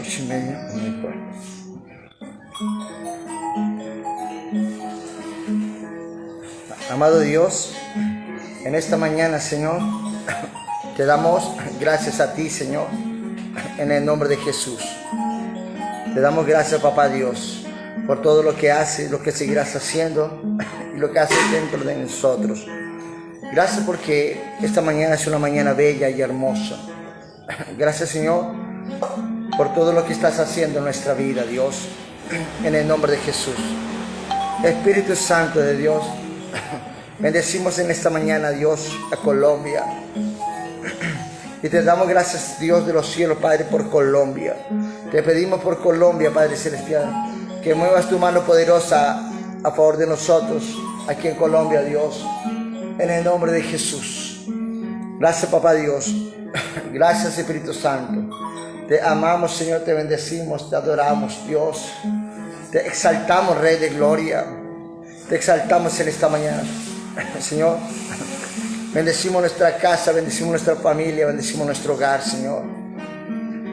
8:30, no importa. Amado Dios, en esta mañana, Señor, te damos gracias a ti, Señor, en el nombre de Jesús. Te damos gracias, Papá Dios, por todo lo que haces, lo que seguirás haciendo y lo que haces dentro de nosotros. Gracias porque esta mañana es una mañana bella y hermosa. Gracias, Señor, por todo lo que estás haciendo en nuestra vida, Dios, en el nombre de Jesús. Espíritu Santo de Dios, bendecimos en esta mañana, Dios, a Colombia. Y te damos gracias, Dios de los cielos, Padre, por Colombia. Te pedimos por Colombia, Padre Celestial, que muevas tu mano poderosa a favor de nosotros, aquí en Colombia, Dios, en el nombre de Jesús. Gracias, Papá Dios. Gracias, Espíritu Santo. Te amamos, Señor, te bendecimos, te adoramos, Dios. Te exaltamos, Rey de Gloria. Te exaltamos en esta mañana, Señor. Bendecimos nuestra casa, bendecimos nuestra familia, bendecimos nuestro hogar, Señor.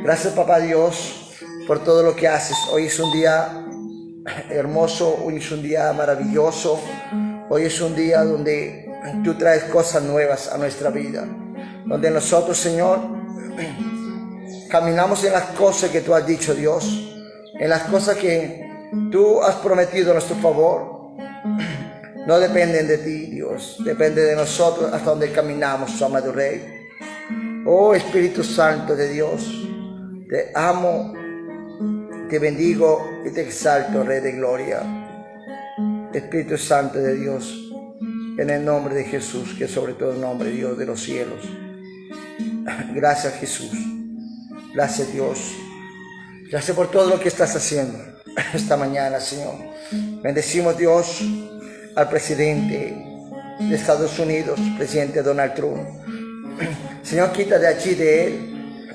Gracias, Papá Dios, por todo lo que haces. Hoy es un día hermoso, hoy es un día maravilloso. Hoy es un día donde tú traes cosas nuevas a nuestra vida. Donde nosotros, Señor, caminamos en las cosas que tú has dicho, Dios. En las cosas que tú has prometido a nuestro favor. No dependen de ti, Dios, depende de nosotros hasta donde caminamos, amado Rey. Oh Espíritu Santo de Dios, te amo, te bendigo y te exalto, Rey de Gloria. Espíritu Santo de Dios, en el nombre de Jesús, que sobre todo el nombre, Dios de los cielos. Gracias, Jesús. Gracias, Dios. Gracias por todo lo que estás haciendo esta mañana, Señor. Bendecimos, Dios, al presidente de Estados Unidos, presidente Donald Trump. Señor, quita de allí de él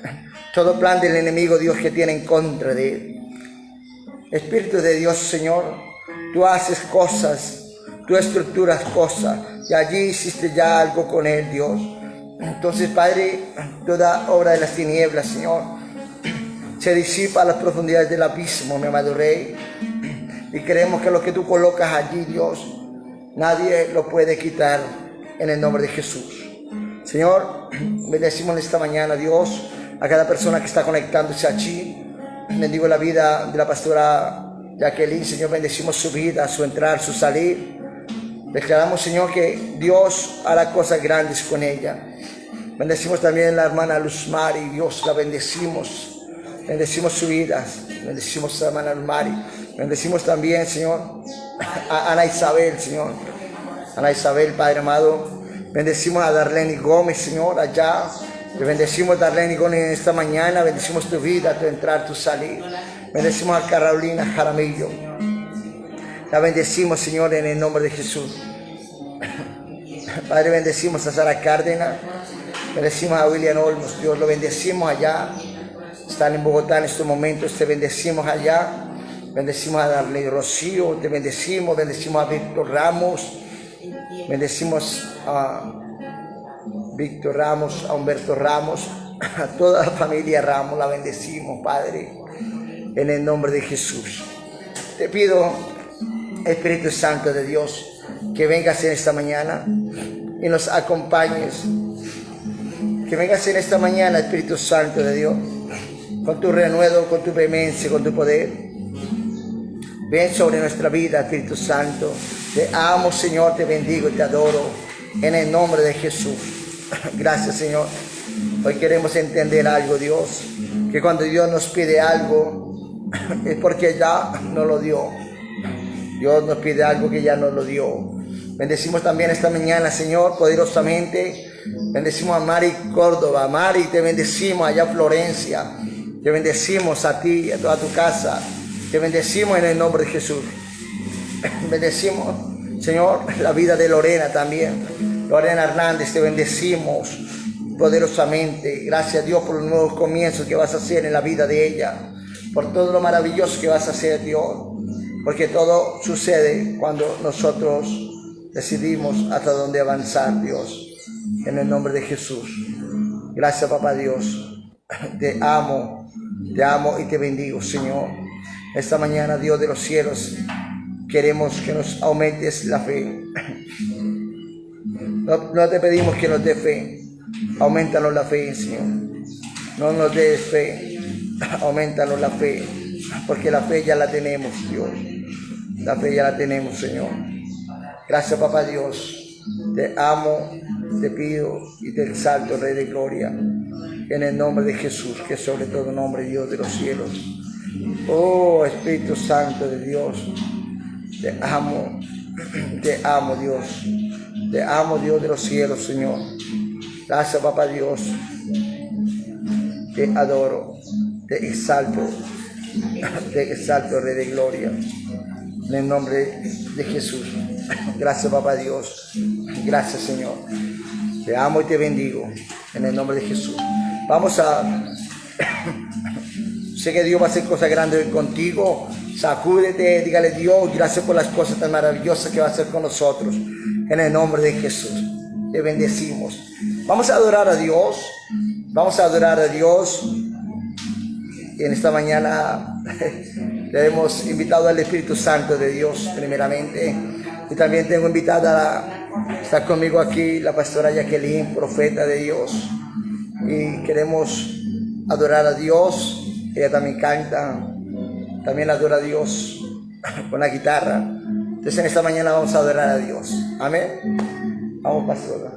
todo plan del enemigo, Dios, que tiene en contra de él. Espíritu de Dios, Señor, tú haces cosas, tú estructuras cosas, y allí hiciste ya algo con él, Dios. Entonces, Padre, toda obra de las tinieblas, Señor, se disipa a las profundidades del abismo, mi amado Rey. Y creemos que lo que tú colocas allí, Dios, nadie lo puede quitar en el nombre de Jesús. Señor, bendecimos esta mañana, Dios, a cada persona que está conectándose allí. Bendigo la vida de la pastora Jacqueline, Señor, bendecimos su vida, su entrar, su salir. Declaramos, Señor, que Dios hará cosas grandes con ella. Bendecimos también a la hermana Luz Mari, Dios, la bendecimos. Bendecimos su vida, bendecimos a la hermana Luz Mari. Bendecimos también, Señor, a Ana Isabel, Señor. Ana Isabel, Padre amado. Bendecimos a Darlene Gómez, Señor, allá. Te bendecimos, Darlene Gómez, en esta mañana. Bendecimos tu vida, tu entrar, tu salir. Bendecimos a Carolina Jaramillo. La bendecimos, Señor, en el nombre de Jesús. Padre, bendecimos a Sara Cárdenas. Bendecimos a William Olmos. Dios, lo bendecimos allá. Están en Bogotá en estos momentos. Te bendecimos allá. Bendecimos a Darley Rocío, te bendecimos a Víctor Ramos, bendecimos a Víctor Ramos, a Humberto Ramos, a toda la familia Ramos, la bendecimos, Padre, en el nombre de Jesús. Te pido, Espíritu Santo de Dios, que vengas en esta mañana y nos acompañes. Que vengas en esta mañana, Espíritu Santo de Dios, con tu renuevo, con tu vehemencia, con tu poder. Ven sobre nuestra vida, Espíritu Santo. Te amo, Señor, te bendigo y te adoro en el nombre de Jesús. Gracias, Señor. Hoy queremos entender algo, Dios, que cuando Dios nos pide algo es porque ya nos lo dio. Dios nos pide algo que ya nos lo dio. Bendecimos también esta mañana, Señor, poderosamente. Bendecimos a Mari Córdoba. Mari, te bendecimos allá en Florencia. Te bendecimos a ti y a toda tu casa. Te bendecimos en el nombre de Jesús. Bendecimos, Señor, la vida de Lorena también. Lorena Hernández, te bendecimos poderosamente. Gracias a Dios por los nuevos comienzos que vas a hacer en la vida de ella. Por todo lo maravilloso que vas a hacer, Dios. Porque todo sucede cuando nosotros decidimos hasta dónde avanzar, Dios. En el nombre de Jesús. Gracias, Papá Dios. te amo y te bendigo, Señor. Esta mañana, Dios de los cielos, queremos que nos aumentes la fe. No te pedimos que nos dé fe, aumentanos la fe, Señor. No nos des fe, aumentanos la fe, porque la fe ya la tenemos, Dios. La fe ya la tenemos, Señor. Gracias, papá Dios. Te amo, te pido y te exalto, Rey de Gloria, en el nombre de Jesús, que sobre todo nombre, Dios de los cielos. Oh, Espíritu Santo de Dios, te amo, Dios. Te amo, Dios de los cielos, Señor. Gracias, papá Dios. Te adoro, te exalto, Rey de Gloria, en el nombre de Jesús. Gracias, papá Dios. Gracias, Señor. Te amo y te bendigo, en el nombre de Jesús. Vamos a... Sé que Dios va a hacer cosas grandes hoy contigo. Sacúdete, dígale: Dios, gracias por las cosas tan maravillosas que va a hacer con nosotros. En el nombre de Jesús, te bendecimos. Vamos a adorar a Dios. Vamos a adorar a Dios. Y en esta mañana le hemos invitado al Espíritu Santo de Dios primeramente. Y también tengo invitada, está conmigo aquí la pastora Jacqueline, profeta de Dios. Y queremos adorar a Dios. Ella también canta, también adora a Dios con la guitarra. Entonces en esta mañana vamos a adorar a Dios. Amén. Vamos, pastora.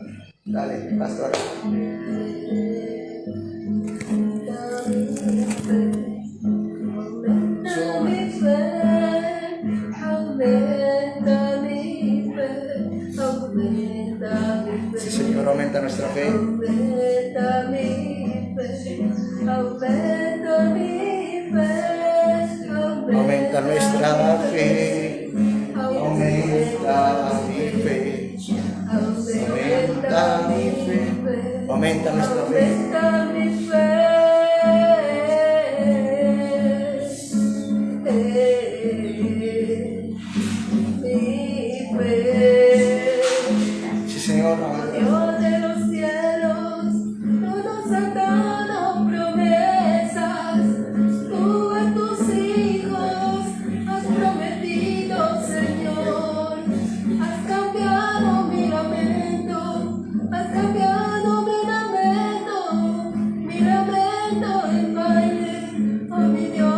Dale, pastora. Sí, Señor, aumenta nuestra fe. Aumenta mi fe, aumenta mi fe, Aumenta nuestra fe, aumenta mi fe, aumenta mi fe, aumenta nuestra fe. aumenta mi fe. Sí, Señor. Dios de los cielos, tú nos has dado promesas, tú a tus hijos has prometido, Señor. Has cambiado mi lamento, has cambiado mi lamento en baile, oh mi Dios.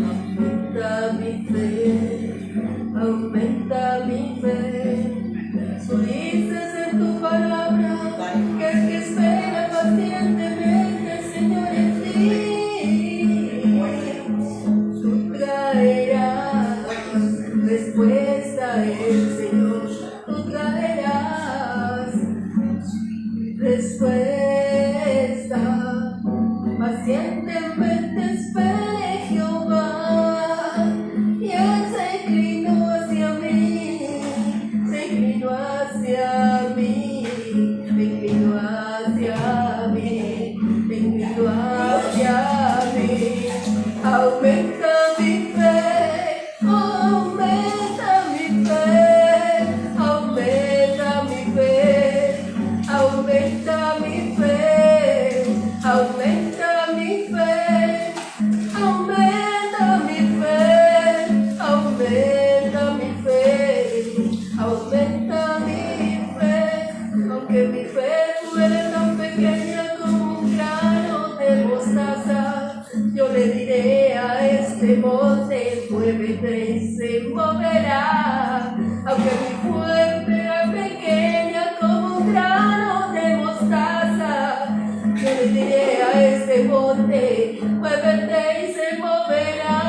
Aumenta mi fe, aumenta mi fe. Tú dices en tu palabra que el que espera pacientemente, Señor, en ti, tú traerás respuesta, el Señor, tú traerás respuesta. Pacientemente espere Jehová, y Él se inclinó hacia mí, se inclinó hacia mí, me inclinó hacia mí, me inclinó hacia mí. Aumenta mi fe, aumenta mi fe, aumenta mi fe, aumenta mi fe, aumenta mi fe, aumenta mi fe, aumenta mi fe, aumenta mi fe. Aunque mi fe fuera tan pequeña como un grano de mostaza, yo le diré a este monte: muévete y se moverá. Aunque mi fe fuera pequeña como un grano de mostaza, yo le diré a este monte: muévete y se moverá.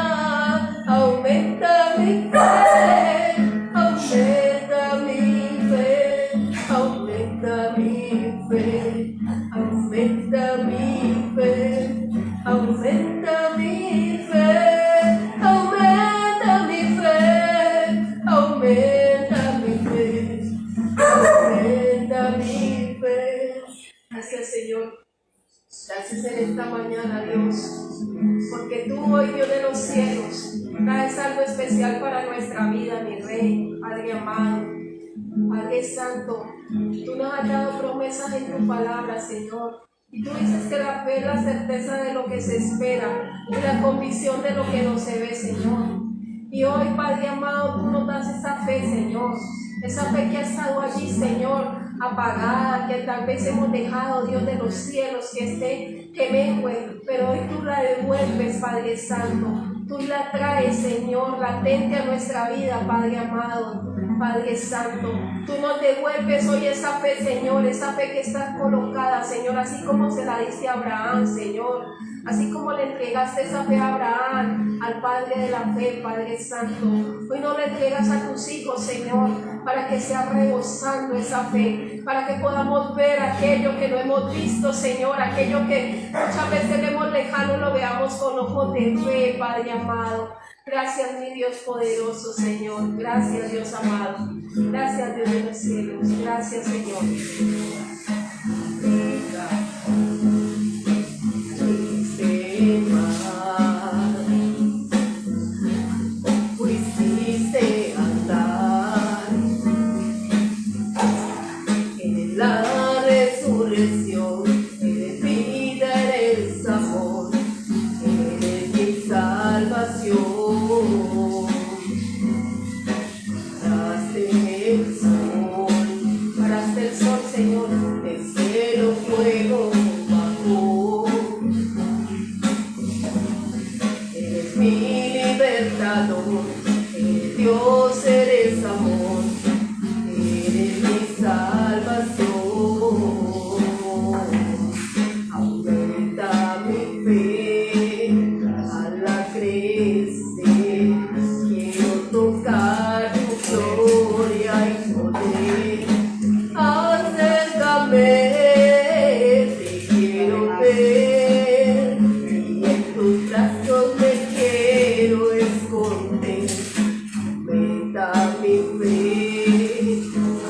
Aumenta mi fe, aumenta mi fe, aumenta mi fe, aumenta mi fe, aumenta mi fe, aumenta mi fe, aumenta mi fe, aumenta mi fe. Gracias, Señor. Gracias en esta mañana, Dios, porque tú, hoy Dios de los cielos, traes algo especial para nuestra vida, mi Rey, Padre amado, Padre Santo. Tú nos has dado promesas en tu palabra, Señor, Y tú dices que la fe es la certeza de lo que se espera y la convicción de lo que no se ve, Señor. Y hoy, Padre amado, tú nos das esa fe, Señor. Esa fe que ha estado allí, Señor, apagada, que tal vez hemos dejado, Dios de los cielos, que mengue, pero hoy tú la devuelves, Padre Santo. Tú la traes, Señor, latente a nuestra vida, Padre amado, Padre Santo. Tú nos devuelves hoy esa fe, Señor, esa fe que está colocada, Señor, así como se la diste a Abraham, Señor. Así como le entregaste esa fe a Abraham, al Padre de la fe, Padre Santo. Hoy no le entregas a tus hijos, Señor, para que sea rebosando esa fe, para que podamos ver aquello que no hemos visto, Señor, aquello que muchas veces vemos lejano, lo veamos con ojos de fe, Padre amado. Gracias, mi Dios poderoso, Señor. Gracias, Dios amado. Gracias, Dios de los cielos. Gracias, Señor. Fuiste andar en la resurrección, eres vida, eres amor, eres mi salvación. Paraste el sol, Señor, el cielo, fuego bajó. Eres mi libertador, eres Dios, eres amor, eres mi salvación. Aumenta mi fe, ala crece, quiero tocar tu gloria y poder. Acércame, te quiero ver, y en tus brazos me quiero esconder. Aumenta mi fe,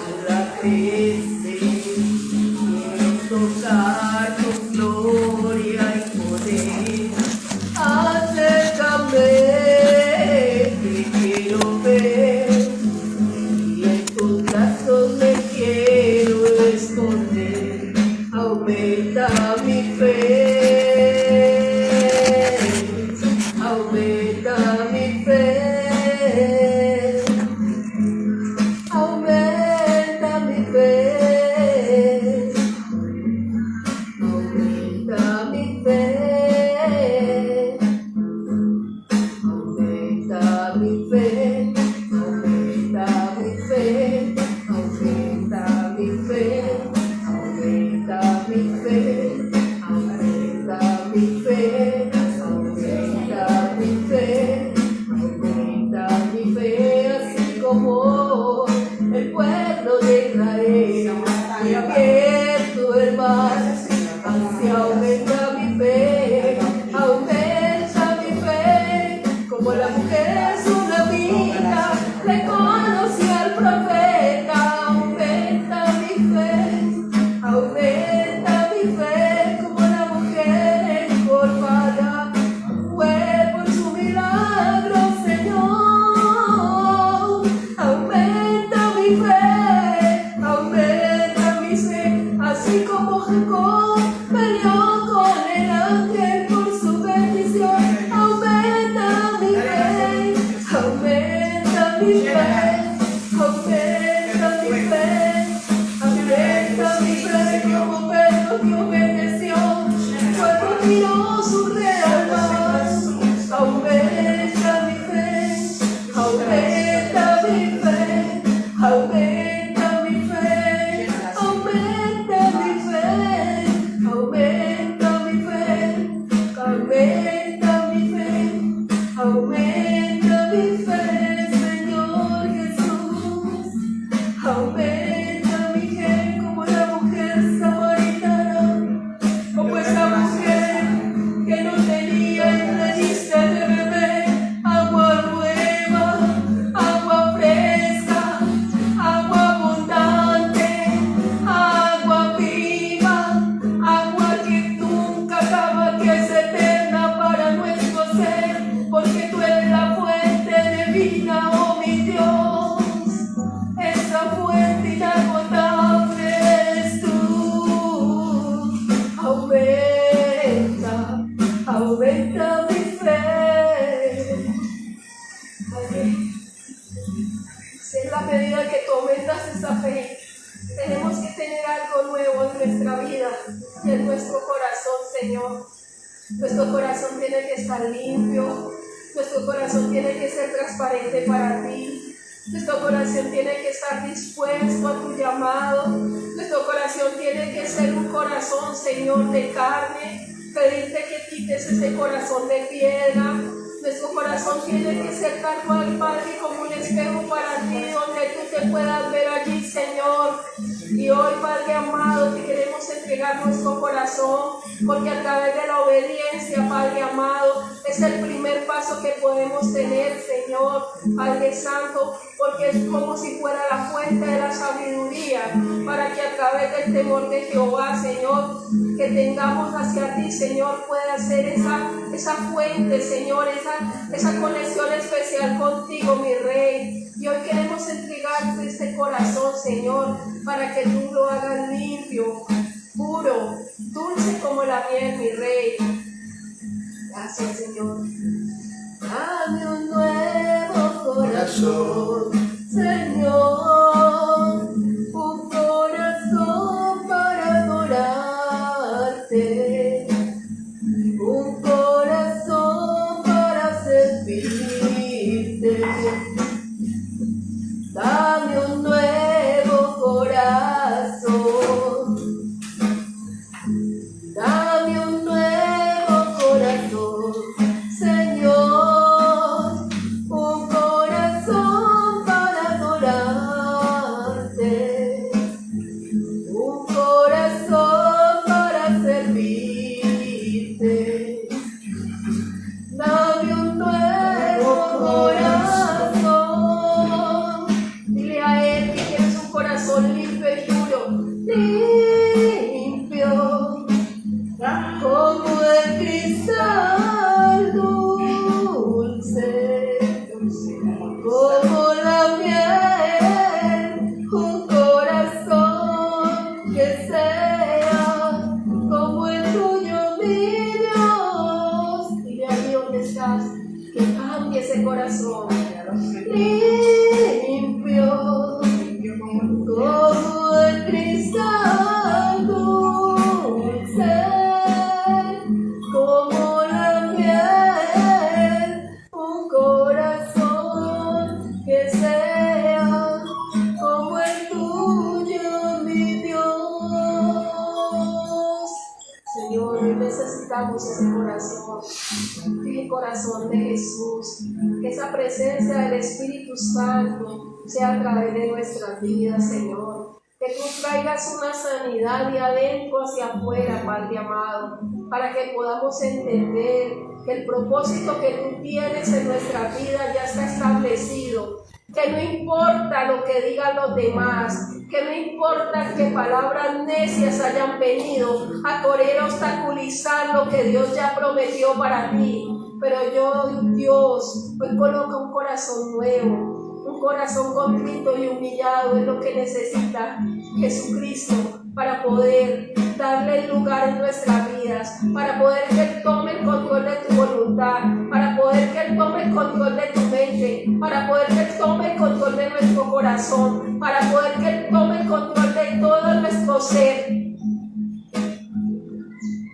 ala crece, quiero tocar tu gloria y poder. Acércame, te quiero ver, y en tus brazos me quiero esconder. Aumenta mi fe, aumenta mi fe, aumenta mi fe, aumenta mi fe, aumenta mi fe, aumenta mi fe, aumenta mi fe, aumenta mi fe, aumenta mi fe, aumenta mi fe, aumenta mi fe, así como el pueblo de Israel fue abierto el mar, así aumenta mi fe, aumenta mi fe, como la mujer sunamita le conoció al profeta. Aumenta mi fe, aumenta mi fe, como la mujer encorvada fue por su milagro, Señor. Aumenta mi fe, aumenta mi fe, así como Jacob peleó con el ángel por su bendición. Aumenta mi fe, aumenta mi fe, aumenta mi fe, aumenta mi fe, como Pedro que obedeció cuando miró su real paz. Aumenta mi fe, aumenta mi fe, aumenta mi fe, aumenta mi fe, aumenta mi fe, aumenta mi fe, aumenta mi fe, Señor Jesús. Aumenta mi fe como la mujer samaritana nuestra vida y en nuestro corazón, Señor. Nuestro corazón tiene que estar limpio, nuestro corazón tiene que ser transparente para ti, nuestro corazón tiene que estar dispuesto a tu llamado, nuestro corazón tiene que ser un corazón, Señor, de carne, pedirte que quites ese corazón de piedra. Nuestro corazón tiene que ser tal cual, Padre, como un espejo para ti, donde tú te puedas ver allí, Señor. Y hoy, Padre amado, te queremos entregar nuestro corazón, porque a través de la obediencia, Padre amado, es el primer paso que podemos tener, Señor, Padre Santo, porque es como si fuera la fuente de la sabiduría, para que a través del temor de Jehová, Señor, que tengamos hacia ti, Señor, pueda ser esa fuente, Señor, esa conexión especial contigo, mi Rey. Y hoy queremos entregarte este corazón, Señor, para que tú lo hagas limpio, puro, dulce como la miel, mi Rey. Gracias, Señor. Dame un nuevo corazón, Señor, un corazón para adorarte, un corazón para servirte. Dame un nuevo corazón, dame un nuevo corazón, Señor, un corazón para adorarte, un corazón para servirte. Dame un nuevo corazón. Dile a Él que quieres un corazón limpio y puro. Limpio, como el cristal dulce, como la miel. Un corazón que sea como el tuyo, mi Dios. Dile ahí donde estás, que cambie ese corazón. Limpio, como el cristal dulce, como la miel. Un corazón que sea como el tuyo, mi Dios. Señor, hoy necesitamos ese corazón, el corazón de Jesús, que esa presencia del Espíritu Santo sea a través de nuestras vidas, Señor. Que tú traigas una sanidad de adentro hacia afuera, Padre amado, para que podamos entender que el propósito que tú tienes en nuestra vida ya está establecido. Que no importa lo que digan los demás, que no importa que palabras necias hayan venido a querer obstaculizar lo que Dios ya prometió para ti. Pero yo, Dios, hoy coloco un corazón nuevo, un corazón contrito y humillado, es lo que necesita Jesucristo para poder darle lugar en nuestras vidas, para poder que Él tome el control de tu voluntad, para poder que Él tome el control de tu mente, para poder que Él tome el control de nuestro corazón, para poder que Él tome el control de todo nuestro ser.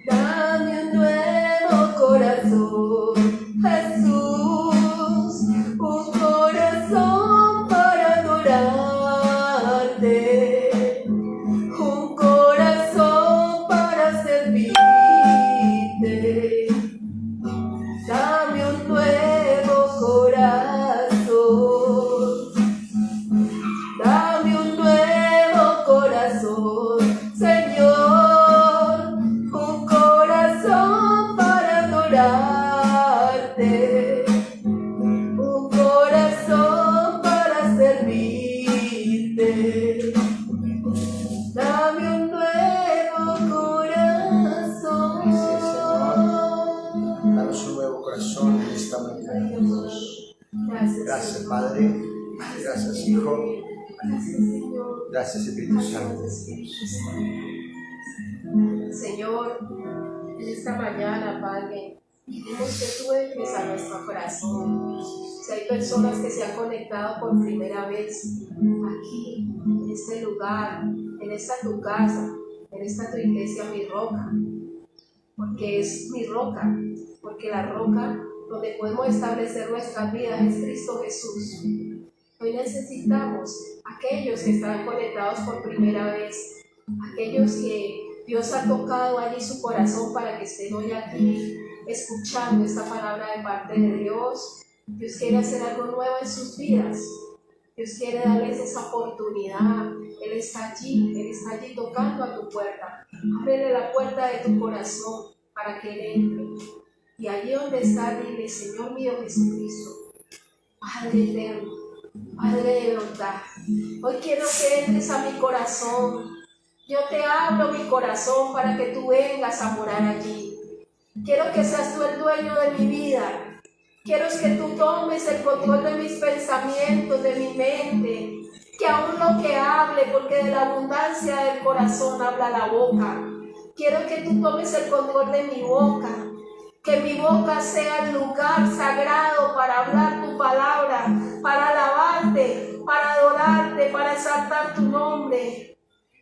Dame un nuevo corazón, Jesús, un corazón para adorarte, un corazón para servirte. Dame un nuevo corazón, dame un nuevo corazón, Señor, un corazón para adorarte, un corazón para servirte. Dame un nuevo corazón. Sí, Señor. Danos un nuevo corazón en esta mañana, Dios. Gracias, Padre. Gracias, Hijo. Gracias, Espíritu Santo. Señor, en esta mañana, Padre, pedimos que tú entres a nuestro corazón. Si hay personas que se han conectado por primera vez aquí, en este lugar, en esta tu casa, en esta tu iglesia mi roca, porque es mi roca, porque la roca donde podemos establecer nuestras vidas es Cristo Jesús. Hoy necesitamos aquellos que están conectados por primera vez, aquellos que Dios ha tocado allí su corazón para que estén hoy aquí escuchando esta palabra de parte de Dios. Dios quiere hacer algo nuevo en sus vidas. Dios quiere darles esa oportunidad. Él está allí tocando a tu puerta. Ábrele la puerta de tu corazón para que Él entre. Y allí donde está, dile: Señor mío Jesucristo, Padre eterno, Padre de verdad, hoy quiero que entres a mi corazón. Yo te abro mi corazón para que tú vengas a morar allí. Quiero que seas tú el dueño de mi vida. Quiero que tú tomes el control de mis pensamientos, de mi mente. Que aún lo que hable, porque de la abundancia del corazón habla la boca. Quiero que tú tomes el control de mi boca. Que mi boca sea el lugar sagrado para hablar tu palabra, para alabarte, para adorarte, para exaltar tu nombre.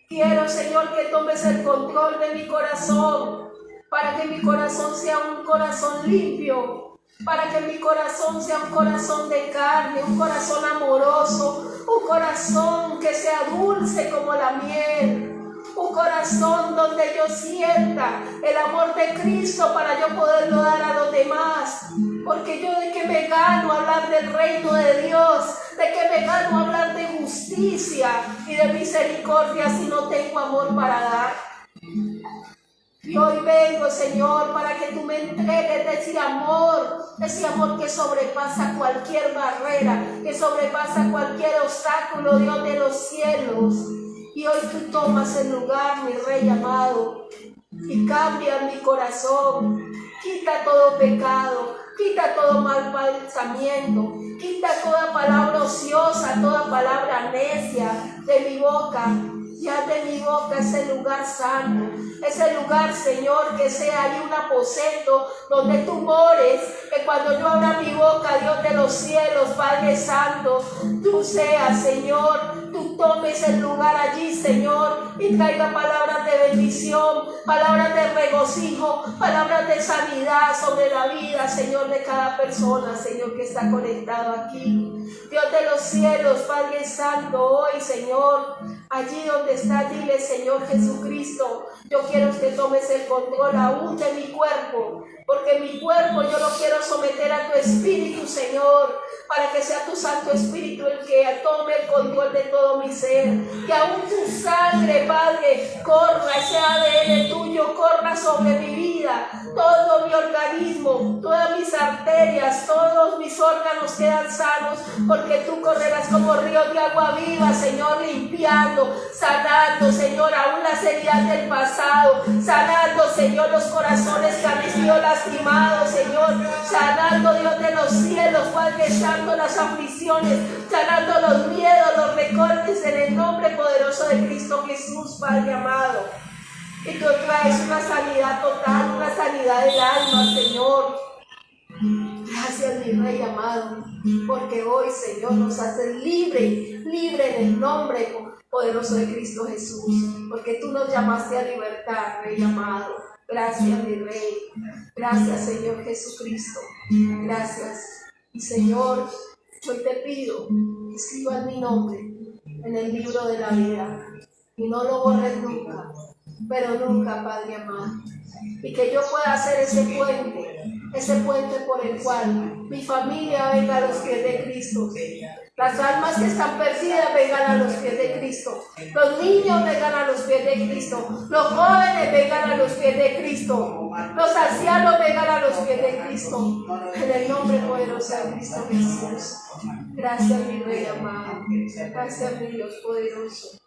Quiero, Señor, que tomes el control de mi corazón, para que mi corazón sea un corazón limpio, para que mi corazón sea un corazón de carne, un corazón amoroso, un corazón que sea dulce como la miel. Un corazón donde yo sienta el amor de Cristo para yo poderlo dar a los demás. Porque yo de qué me gano hablar del reino de Dios, de qué me gano hablar de justicia y de misericordia si no tengo amor para dar. Y hoy vengo, Señor, para que tú me entregues ese amor que sobrepasa cualquier barrera, que sobrepasa cualquier obstáculo, Dios de los cielos. Y hoy tú tomas el lugar, mi Rey amado, y cambia mi corazón. Quita todo pecado, quita todo mal pensamiento, quita toda palabra ociosa, toda palabra necia de mi boca. Ya de mi boca ese lugar santo, ese lugar, Señor, que sea ahí un aposento donde tú mores, que cuando yo abra mi boca, Dios de los cielos, Padre Santo, tú seas, Señor, tú tomes el lugar allí, Señor, y traiga palabras de bendición, palabras de regocijo, palabras de sanidad sobre la vida, Señor, de cada persona, Señor, que está conectado aquí. Dios de los cielos, Padre Santo, hoy, Señor, allí donde está, dile: Señor Jesucristo, yo quiero que tomes el control aún de mi cuerpo, porque mi cuerpo yo lo quiero someter a tu Espíritu, Señor, para que sea tu Santo Espíritu el que tome el control de todo mi ser, que aún tu sangre, Padre, corra, ese ADN tuyo corra sobre mi vida, todo mi organismo, todas mis arterias, todos mis órganos quedan sanos, porque tú correrás como ríos de agua viva, Señor, limpiando, sanando, Señor, aún las heridas del pasado, sanando, Señor, los corazones que han sido lastimados, Señor, sanando, Dios de los cielos, Padre Santo, las aflicciones, sanando los miedos, los recortes, en el nombre poderoso de Cristo Jesús, Padre amado. Y tú traes una sanidad total, una sanidad del alma, Señor. Gracias, mi Rey amado, porque hoy, Señor, nos haces libre en el nombre poderoso de Cristo Jesús, porque tú nos llamaste a libertad, Rey amado. Gracias, mi Rey. Gracias, Señor Jesucristo. Gracias. Y Señor, hoy te pido que escribas mi nombre en el libro de la vida y no lo borres nunca, pero nunca, Padre amado. Y que yo pueda hacer ese puente por el cual mi familia venga a los pies de Cristo. Las almas que están perdidas vengan a los pies de Cristo. Los niños vengan a los pies de Cristo. Los jóvenes vengan a los pies de Cristo. Los ancianos vengan a los pies de Cristo. En el nombre poderoso de Cristo Jesús. Gracias, mi Rey amado. Gracias, mi Dios poderoso.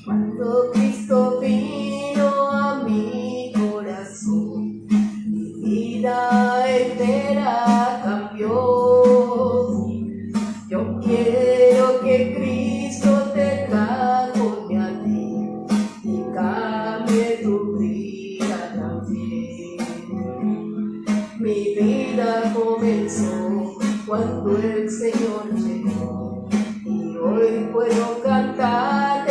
Cuando Cristo vino a mi corazón, mi vida entera cambió. Yo quiero que Cristo te transforme a ti y cambie tu vida también. Mi vida comenzó cuando el Señor llegó y hoy puedo cantar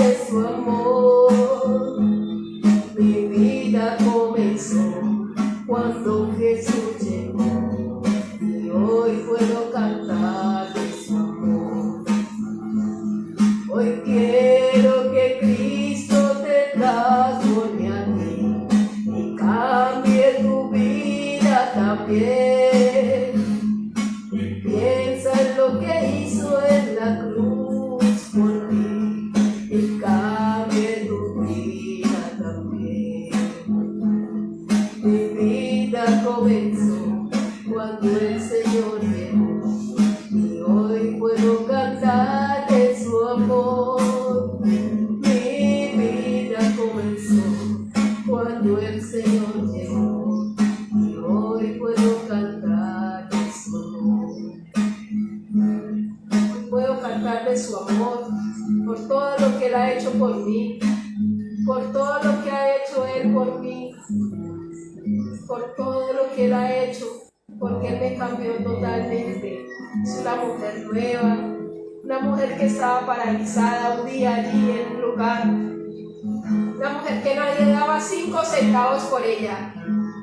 cuando el Señor llegó, y hoy puedo cantar de su amor. Puedo cantar de su amor, por todo lo que Él ha hecho por mí, por todo lo que ha hecho Él por mí, por todo lo que Él ha hecho, porque Él me cambió totalmente. Es una mujer nueva, una mujer que estaba paralizada un día allí en un lugar, una mujer que nadie daba 5 centavos por ella,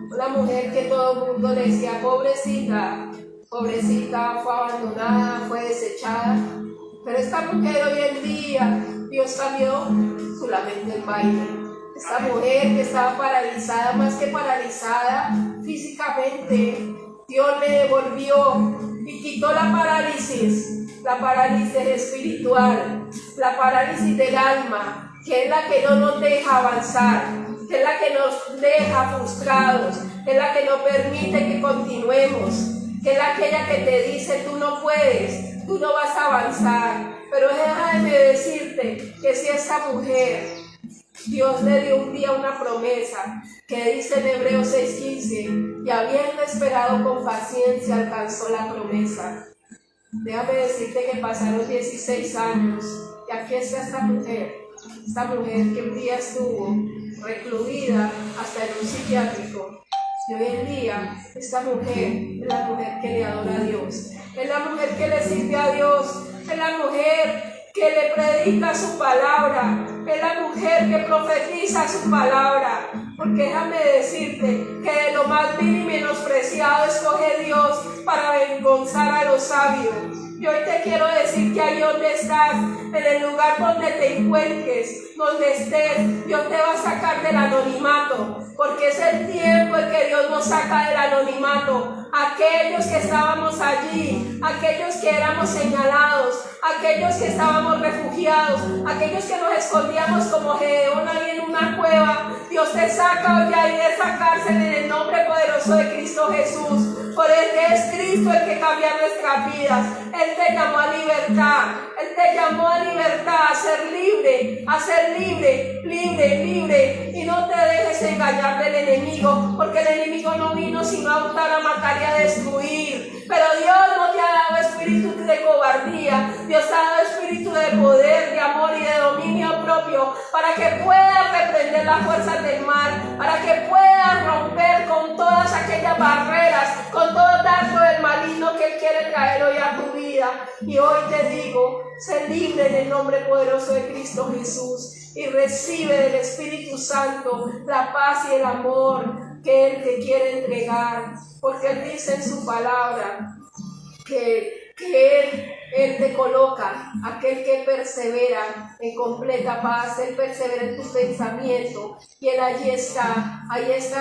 una mujer que todo el mundo le decía pobrecita, pobrecita, fue abandonada, fue desechada. Pero esta mujer hoy en día, Dios cambió su lamento en baile. Esta mujer que estaba paralizada, más que paralizada físicamente, Dios le devolvió y quitó la parálisis espiritual, la parálisis del alma, que es la que no nos deja avanzar, que es la que nos deja frustrados, que es la que no permite que continuemos, que es aquella que te dice tú no puedes, tú no vas a avanzar. Pero déjame decirte que si esta mujer, Dios le dio un día una promesa que dice en Hebreos 6:15, y habiendo esperado con paciencia alcanzó la promesa. Déjame decirte que pasaron 16 años y aquí está esta mujer que un día estuvo recluida hasta en un psiquiátrico. Y hoy en día esta mujer es la mujer que le adora a Dios, es la mujer que le sirve a Dios, es la mujer que le predica su palabra, es la mujer que profetiza su palabra. Porque déjame decirte que de lo más vil y menospreciado escoge Dios para avergonzar a los sabios. Y hoy te quiero decir que ahí donde estás, en el lugar donde te encuentres, donde estés, Dios te va a sacar del anonimato, porque es el tiempo en que Dios nos saca del anonimato. Aquellos que estábamos allí, aquellos que éramos señalados, aquellos que estábamos refugiados, aquellos que nos escondíamos como Gedeón ahí en una cueva, Dios te saca hoy de ahí de esa cárcel en el nombre poderoso de Cristo Jesús. Porque es Cristo el que cambia nuestras vidas. Él te llamó a libertad. Él te llamó a libertad, a ser libre, libre. Y no te dejes engañar del enemigo, porque el enemigo no vino sino a hurtar, a matar y a destruir. Pero Dios no te ha dado espíritu de cobardía. Dios te ha dado espíritu de poder, de amor y de dominio propio, para que puedas reprender las fuerzas del mal, para que puedas romper con todas aquellas barreras, con todo dardo del maligno que Él quiere traer hoy a tu vida. Y hoy te digo, sé libre en el nombre poderoso de Cristo Jesús y recibe del Espíritu Santo la paz y el amor que Él te quiere entregar, porque Él dice en su palabra que Él te coloca, aquel que persevera en completa paz, Él persevera en tu pensamiento, y Él allí está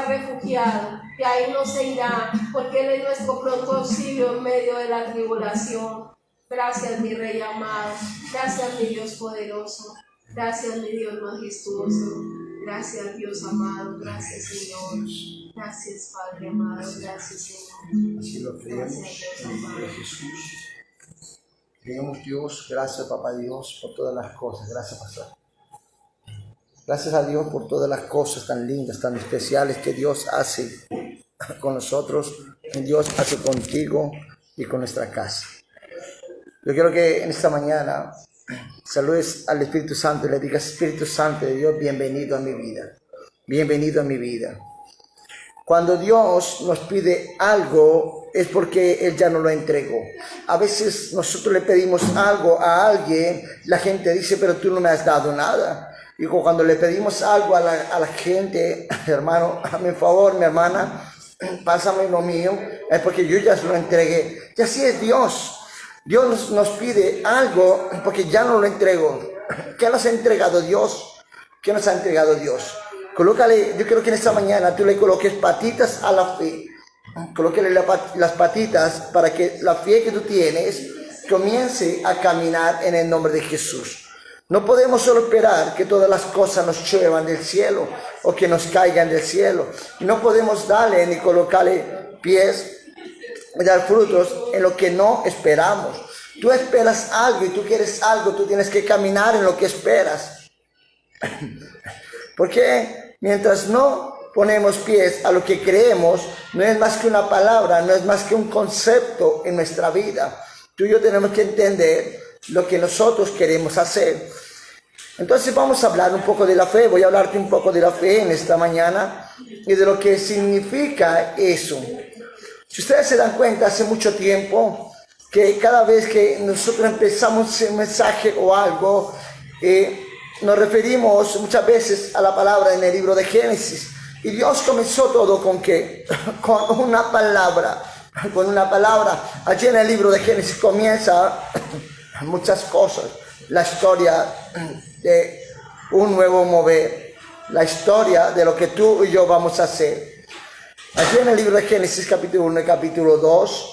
refugiado, y ahí no se irá, porque Él es nuestro pronto auxilio en medio de la tribulación. Gracias, mi Rey amado, gracias, mi Dios poderoso, gracias, mi Dios majestuoso, gracias, Dios amado, gracias, Señor, gracias, Padre amado, gracias, Señor. Así lo creemos en el nombre de Jesús. Creemos, Dios, gracias, Papá Dios, por todas las cosas. Gracias, Pastor. Gracias a Dios por todas las cosas tan lindas, tan especiales que Dios hace con nosotros, que Dios hace contigo y con nuestra casa. Yo quiero que en esta mañana saludes al Espíritu Santo y le digas: Espíritu Santo de Dios, bienvenido a mi vida. Bienvenido a mi vida. Cuando Dios nos pide algo es porque Él ya nos lo entregó. A veces nosotros le pedimos algo a alguien, la gente dice: pero tú no me has dado nada. Y cuando le pedimos algo a la gente: hermano, hazme un favor, mi hermana, pásame lo mío, es porque yo ya se lo entregué. Y así es Dios. Dios nos pide algo porque ya nos lo entregó. ¿Qué nos ha entregado Dios? ¿Qué nos ha entregado Dios? Colócale, yo quiero que en esta mañana tú le coloques patitas a la fe. Colócale las patitas para que la fe que tú tienes comience a caminar en el nombre de Jesús. No podemos solo esperar que todas las cosas nos lluevan del cielo o que nos caigan del cielo. Y no podemos darle ni colocarle pies y dar frutos en lo que no esperamos. Tú esperas algo y tú quieres algo, tú tienes que caminar en lo que esperas. Porque mientras no ponemos pies a lo que creemos, no es más que una palabra, no es más que un concepto en nuestra vida. Tú y yo tenemos que entender lo que nosotros queremos hacer. Entonces vamos a hablar un poco de la fe. Voy a hablarte un poco de la fe en esta mañana y de lo que significa eso. Si ustedes se dan cuenta, hace mucho tiempo que cada vez que nosotros empezamos un mensaje o algo, nos referimos muchas veces a la palabra en el libro de Génesis. Y Dios comenzó todo ¿con qué? Con una palabra. Con una palabra. Allí en el libro de Génesis comienza muchas cosas. La historia de un nuevo mover. La historia de lo que tú y yo vamos a hacer. Allí en el libro de Génesis capítulo 1 y capítulo 2.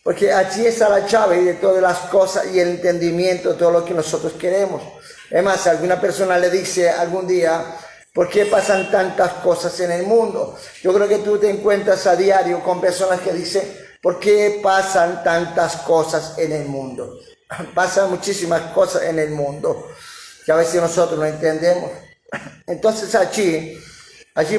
Porque allí está la llave de todas las cosas y el entendimiento de todo lo que nosotros queremos. Es más, alguna persona le dice algún día, ¿por qué pasan tantas cosas en el mundo? Yo creo que tú te encuentras a diario con personas que dicen, ¿por qué pasan tantas cosas en el mundo? Pasan muchísimas cosas en el mundo que a veces nosotros no entendemos. Entonces allí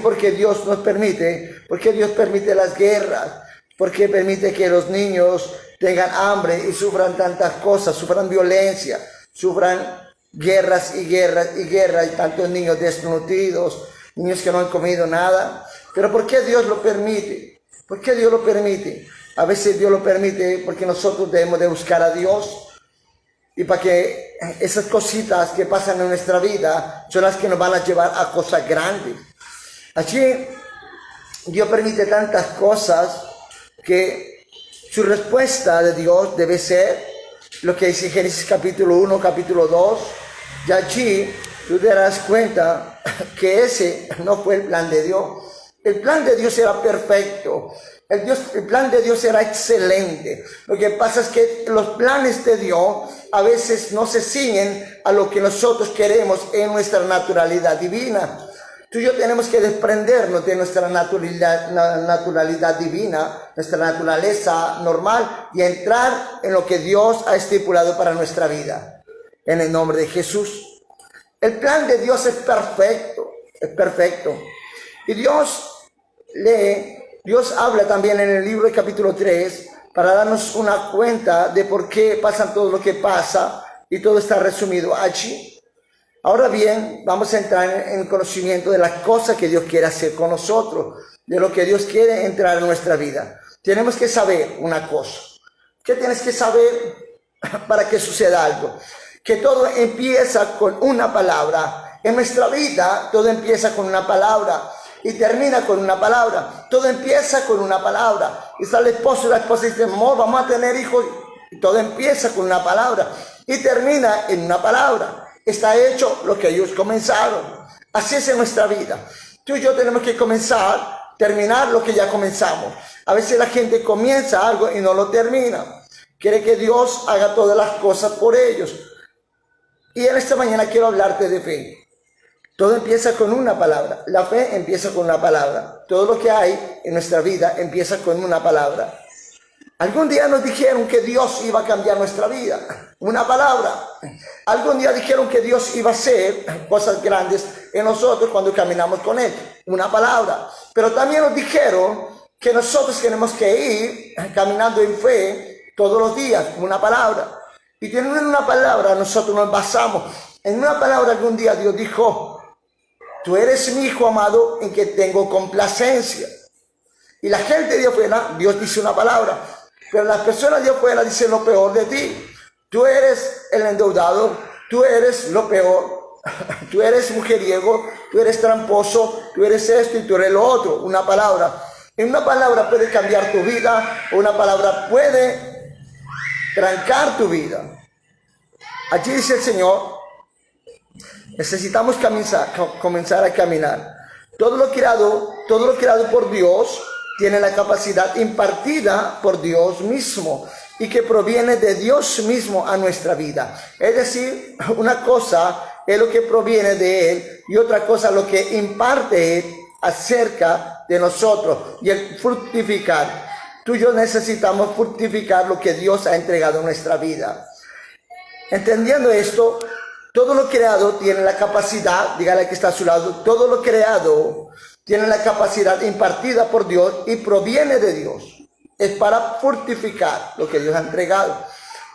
porque Dios nos permite, porque Dios permite las guerras, porque permite que los niños tengan hambre y sufran tantas cosas, sufran violencia, sufran guerras y guerras y guerras, y tantos niños desnutridos, niños que no han comido nada. Pero ¿por qué Dios lo permite? ¿Por qué Dios lo permite? A veces Dios lo permite porque nosotros debemos de buscar a Dios, y para que esas cositas que pasan en nuestra vida son las que nos van a llevar a cosas grandes. Allí Dios permite tantas cosas que su respuesta de Dios debe ser lo que dice Génesis capítulo 1, capítulo 2. Y allí tú te darás cuenta que ese no fue el plan de Dios. El plan de Dios era perfecto. El plan de Dios era excelente. Lo que pasa es que los planes de Dios a veces no se ciñen a lo que nosotros queremos en nuestra naturalidad divina. Tú y yo tenemos que desprendernos de nuestra naturalidad divina, nuestra naturaleza normal, y entrar en lo que Dios ha estipulado para nuestra vida. En el nombre de Jesús. El plan de Dios es perfecto, es perfecto. Y Dios habla también en el libro de capítulo 3 para darnos una cuenta de por qué pasa todo lo que pasa, y todo está resumido allí. Ahora bien, vamos a entrar en el conocimiento de las cosas que Dios quiere hacer con nosotros, de lo que Dios quiere entrar en nuestra vida. Tenemos que saber una cosa. ¿Qué tienes que saber para que suceda algo? Que todo empieza con una palabra. En nuestra vida todo empieza con una palabra y termina con una palabra. Todo empieza con una palabra. Y está el esposo y la esposa y dice, amor, vamos a tener hijos. Y todo empieza con una palabra y termina en una palabra. Está hecho lo que ellos comenzaron. Así es en nuestra vida. Tú y yo tenemos que terminar lo que ya comenzamos. A veces la gente comienza algo y no lo termina. Quiere que Dios haga todas las cosas por ellos. Y en esta mañana quiero hablarte de fe. Todo empieza con una palabra. La fe empieza con una palabra. Todo lo que hay en nuestra vida empieza con una palabra. Algún día nos dijeron que Dios iba a cambiar nuestra vida. Una palabra. Algún día dijeron que Dios iba a hacer cosas grandes en nosotros cuando caminamos con Él. Una palabra. Pero también nos dijeron que nosotros tenemos que ir caminando en fe todos los días. Una palabra. Y teniendo una palabra nosotros nos basamos. En una palabra algún día Dios dijo, tú eres mi hijo amado en que tengo complacencia. Y la gente de afuera, Dios dice una palabra. Pero las personas de afuera dicen lo peor de ti. Tú eres el endeudado, tú eres lo peor, tú eres mujeriego, tú eres tramposo, tú eres esto y tú eres lo otro. Una palabra. Y una palabra puede cambiar tu vida, o una palabra puede trancar tu vida. Aquí dice el Señor, necesitamos comenzar a caminar. Todo lo creado por Dios tiene la capacidad impartida por Dios mismo y que proviene de Dios mismo a nuestra vida. Es decir, una cosa es lo que proviene de Él y otra cosa lo que imparte Él acerca de nosotros, y el fructificar. Tú y yo necesitamos fructificar lo que Dios ha entregado en nuestra vida. Entendiendo esto, todo lo creado tiene la capacidad, dígale que está a su lado, todo lo creado tiene la capacidad impartida por Dios y proviene de Dios. Es para fortificar lo que Dios ha entregado.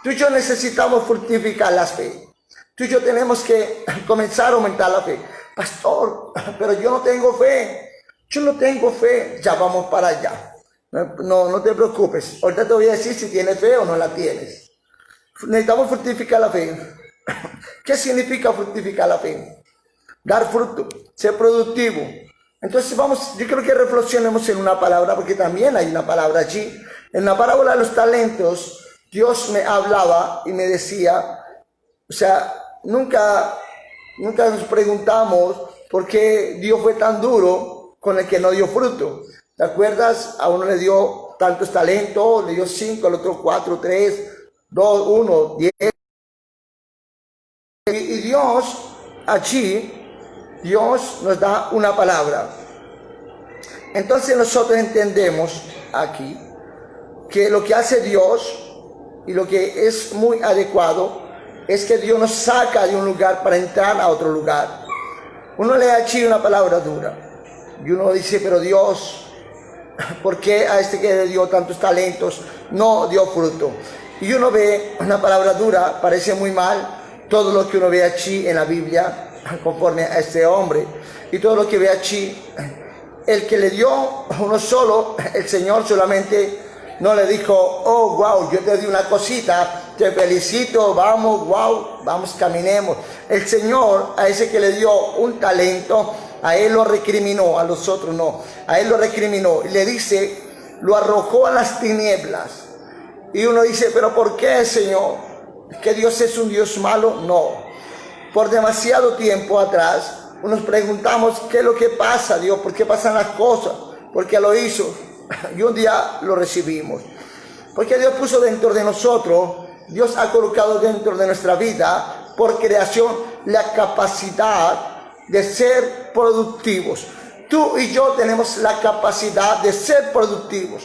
Tú y yo necesitamos fortificar la fe. Tú y yo tenemos que comenzar a aumentar la fe. Pastor, pero yo no tengo fe. Yo no tengo fe. Ya vamos para allá. No te preocupes. Ahorita te voy a decir si tienes fe o no la tienes. Necesitamos fortificar la fe. ¿Qué significa fortificar la fe? Dar fruto, ser productivo. Entonces yo creo que reflexionemos en una palabra, porque también hay una palabra allí. En la parábola de los talentos, Dios me hablaba y me decía, o sea, nunca nos preguntamos por qué Dios fue tan duro con el que no dio fruto. ¿Te acuerdas? A uno le dio tantos talentos, le dio 5, al otro 4, 3, 2, 1, 10. Y Dios allí, Dios nos da una palabra. Entonces nosotros entendemos aquí que lo que hace Dios y lo que es muy adecuado es que Dios nos saca de un lugar para entrar a otro lugar. Uno lee aquí una palabra dura y uno dice, pero Dios, ¿por qué a este que le dio tantos talentos no dio fruto? Y uno ve una palabra dura, parece muy mal todo lo que uno ve aquí en la Biblia conforme a este hombre, y todo lo que ve aquí, el que le dio uno solo, el Señor solamente no le dijo, oh wow, yo te di una cosita, te felicito, vamos, wow, vamos, caminemos. El Señor a ese que le dio un talento, a él lo recriminó, a los otros no, a él lo recriminó y le dice, lo arrojó a las tinieblas. Y uno dice, pero ¿por qué, Señor? ¿Que Dios es un Dios malo? No. Por demasiado tiempo atrás nos preguntamos qué es lo que pasa, Dios, por qué pasan las cosas, por qué lo hizo, y un día lo recibimos. Porque Dios puso dentro de nosotros, Dios ha colocado dentro de nuestra vida, por creación, la capacidad de ser productivos. Tú y yo tenemos la capacidad de ser productivos.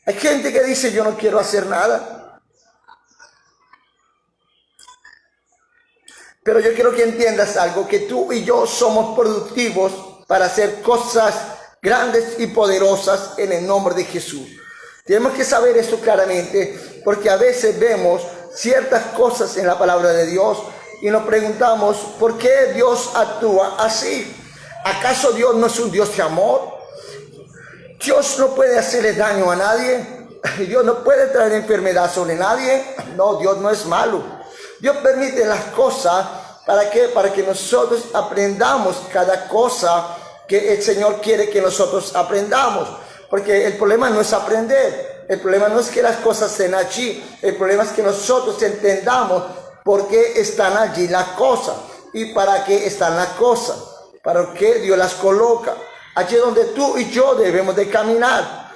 Hay gente que dice, yo no quiero hacer nada. Pero yo quiero que entiendas algo, que tú y yo somos productivos para hacer cosas grandes y poderosas en el nombre de Jesús. Tenemos que saber esto claramente, porque a veces vemos ciertas cosas en la palabra de Dios y nos preguntamos, ¿por qué Dios actúa así? ¿Acaso Dios no es un Dios de amor? ¿Dios no puede hacerle daño a nadie? ¿Dios no puede traer enfermedad sobre nadie? No, Dios no es malo. Dios permite las cosas, ¿para qué? Para que nosotros aprendamos cada cosa que el Señor quiere que nosotros aprendamos. Porque el problema no es aprender, el problema no es que las cosas estén allí, el problema es que nosotros entendamos por qué están allí las cosas y para qué están las cosas, para qué Dios las coloca. Allí es donde tú y yo debemos de caminar.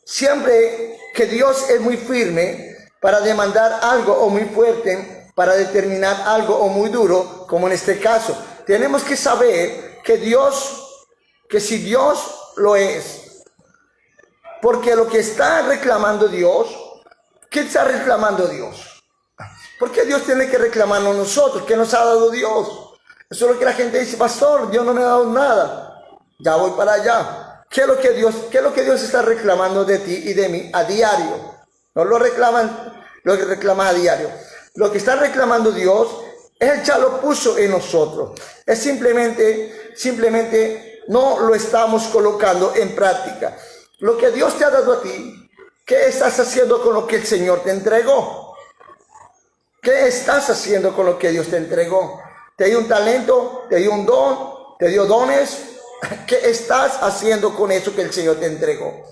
Siempre que Dios es muy firme para demandar algo o muy fuerte, para determinar algo o muy duro, como en este caso, tenemos que saber que si Dios lo es, porque lo que está reclamando Dios, ¿qué está reclamando Dios? ¿Por qué Dios tiene que reclamarnos nosotros? ¿Qué nos ha dado Dios? Eso es lo que la gente dice, pastor, Dios no me ha dado nada, ya voy para allá. ¿Qué es lo que Dios está reclamando de ti y de mí a diario? No lo reclaman, lo que reclama a diario. Lo que está reclamando Dios, Él ya lo puso en nosotros. Es simplemente no lo estamos colocando en práctica. Lo que Dios te ha dado a ti, ¿qué estás haciendo con lo que el Señor te entregó? ¿Qué estás haciendo con lo que Dios te entregó? Te dio un talento, te dio un don, te dio dones. ¿Qué estás haciendo con eso que el Señor te entregó?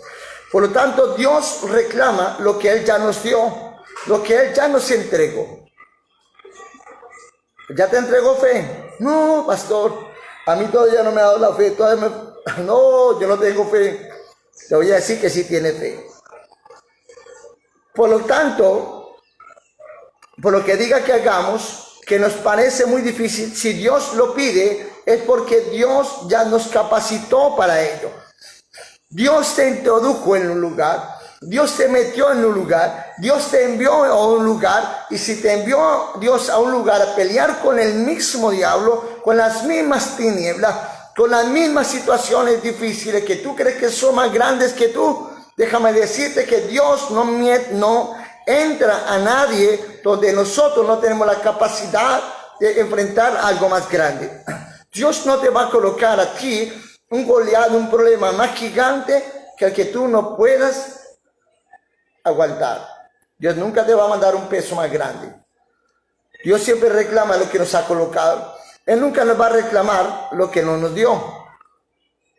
Por lo tanto, Dios reclama lo que Él ya nos dio, lo que Él ya nos entregó. ¿Ya te entregó fe? No, pastor, a mí todavía no me ha dado la fe, no, yo no tengo fe. Te voy a decir que sí tiene fe. Por lo tanto, por lo que diga que hagamos, que nos parece muy difícil, si Dios lo pide, es porque Dios ya nos capacitó para ello. Dios te introdujo en un lugar, Dios te metió en un lugar, Dios te envió a un lugar, y si te envió Dios a un lugar a pelear con el mismo diablo, con las mismas tinieblas, con las mismas situaciones difíciles que tú crees que son más grandes que tú. Déjame decirte que Dios no entra a nadie donde nosotros no tenemos la capacidad de enfrentar algo más grande. Dios no te va a colocar aquí un Goliat, un problema más gigante que el que tú no puedas aguantar. Dios nunca te va a mandar un peso más grande. Dios siempre reclama lo que nos ha colocado. Él nunca nos va a reclamar lo que no nos dio.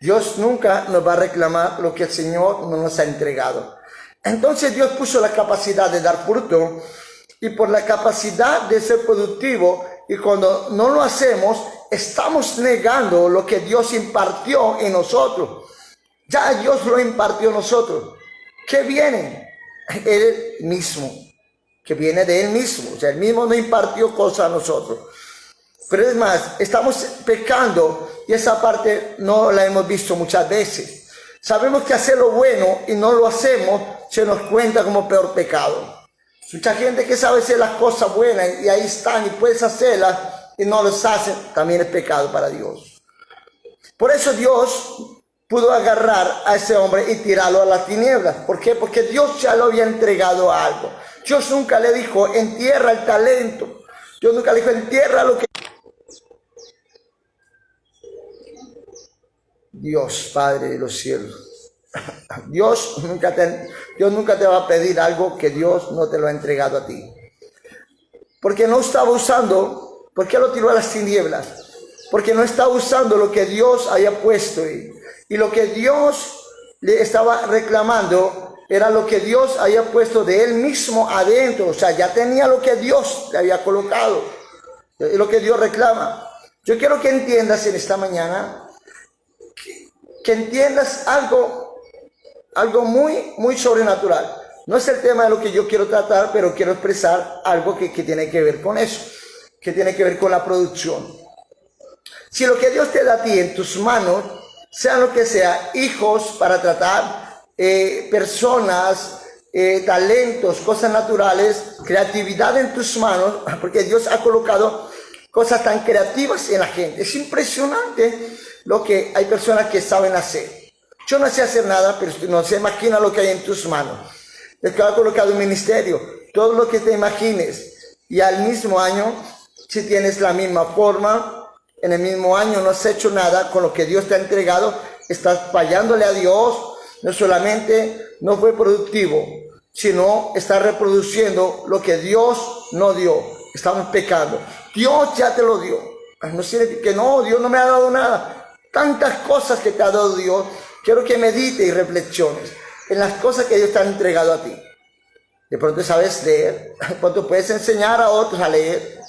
Dios nunca nos va a reclamar lo que el Señor no nos ha entregado. Entonces Dios puso la capacidad de dar fruto y por la capacidad de ser productivo, y cuando no lo hacemos, estamos negando lo que Dios impartió en nosotros. Ya Dios lo impartió en nosotros. ¿Qué viene? Él mismo. Que viene de Él mismo. O sea, Él mismo no impartió cosas a nosotros. Pero es más, estamos pecando y esa parte no la hemos visto muchas veces. Sabemos que hacer lo bueno y no lo hacemos, se nos cuenta como peor pecado. Mucha gente que sabe hacer las cosas buenas y ahí están y puedes hacerlas y no las hacen, también es pecado para Dios. Por eso Dios pudo agarrar a ese hombre y tirarlo a las tinieblas. ¿Por qué? Porque Dios ya lo había entregado a algo. Dios nunca le dijo, entierra el talento. Dios nunca le dijo, entierra lo que... Dios, Padre de los cielos. Dios nunca te va a pedir algo que Dios no te lo ha entregado a ti. Porque no estaba usando, ¿por qué lo tiró a las tinieblas? Porque no estaba usando lo que Dios haya puesto ahí. Y lo que Dios le estaba reclamando era lo que Dios había puesto de Él mismo adentro. O sea, ya tenía lo que Dios le había colocado. Lo que Dios reclama. Yo quiero que entiendas en esta mañana, que entiendas algo muy, muy sobrenatural. No es el tema de lo que yo quiero tratar, pero quiero expresar algo que tiene que ver con eso, que tiene que ver con la producción. Si lo que Dios te da a ti en tus manos, sea lo que sea, hijos para tratar, personas, talentos, cosas naturales, creatividad en tus manos, porque Dios ha colocado cosas tan creativas en la gente. Es impresionante lo que hay personas que saben hacer. Yo no sé hacer nada, pero no se imagina lo que hay en tus manos. Es que ha colocado un ministerio, todo lo que te imagines. Y al mismo año, si tienes la misma forma, en el mismo año no has hecho nada con lo que Dios te ha entregado, estás fallándole a Dios. No solamente no fue productivo, sino está reproduciendo lo que Dios no dio. Estamos pecando. Dios ya te lo dio. No significa que no, Dios no me ha dado nada. Tantas cosas que te ha dado Dios. Quiero que medites y reflexiones en las cosas que Dios te ha entregado a ti. De pronto sabes leer. De pronto puedes enseñar a otros a leer.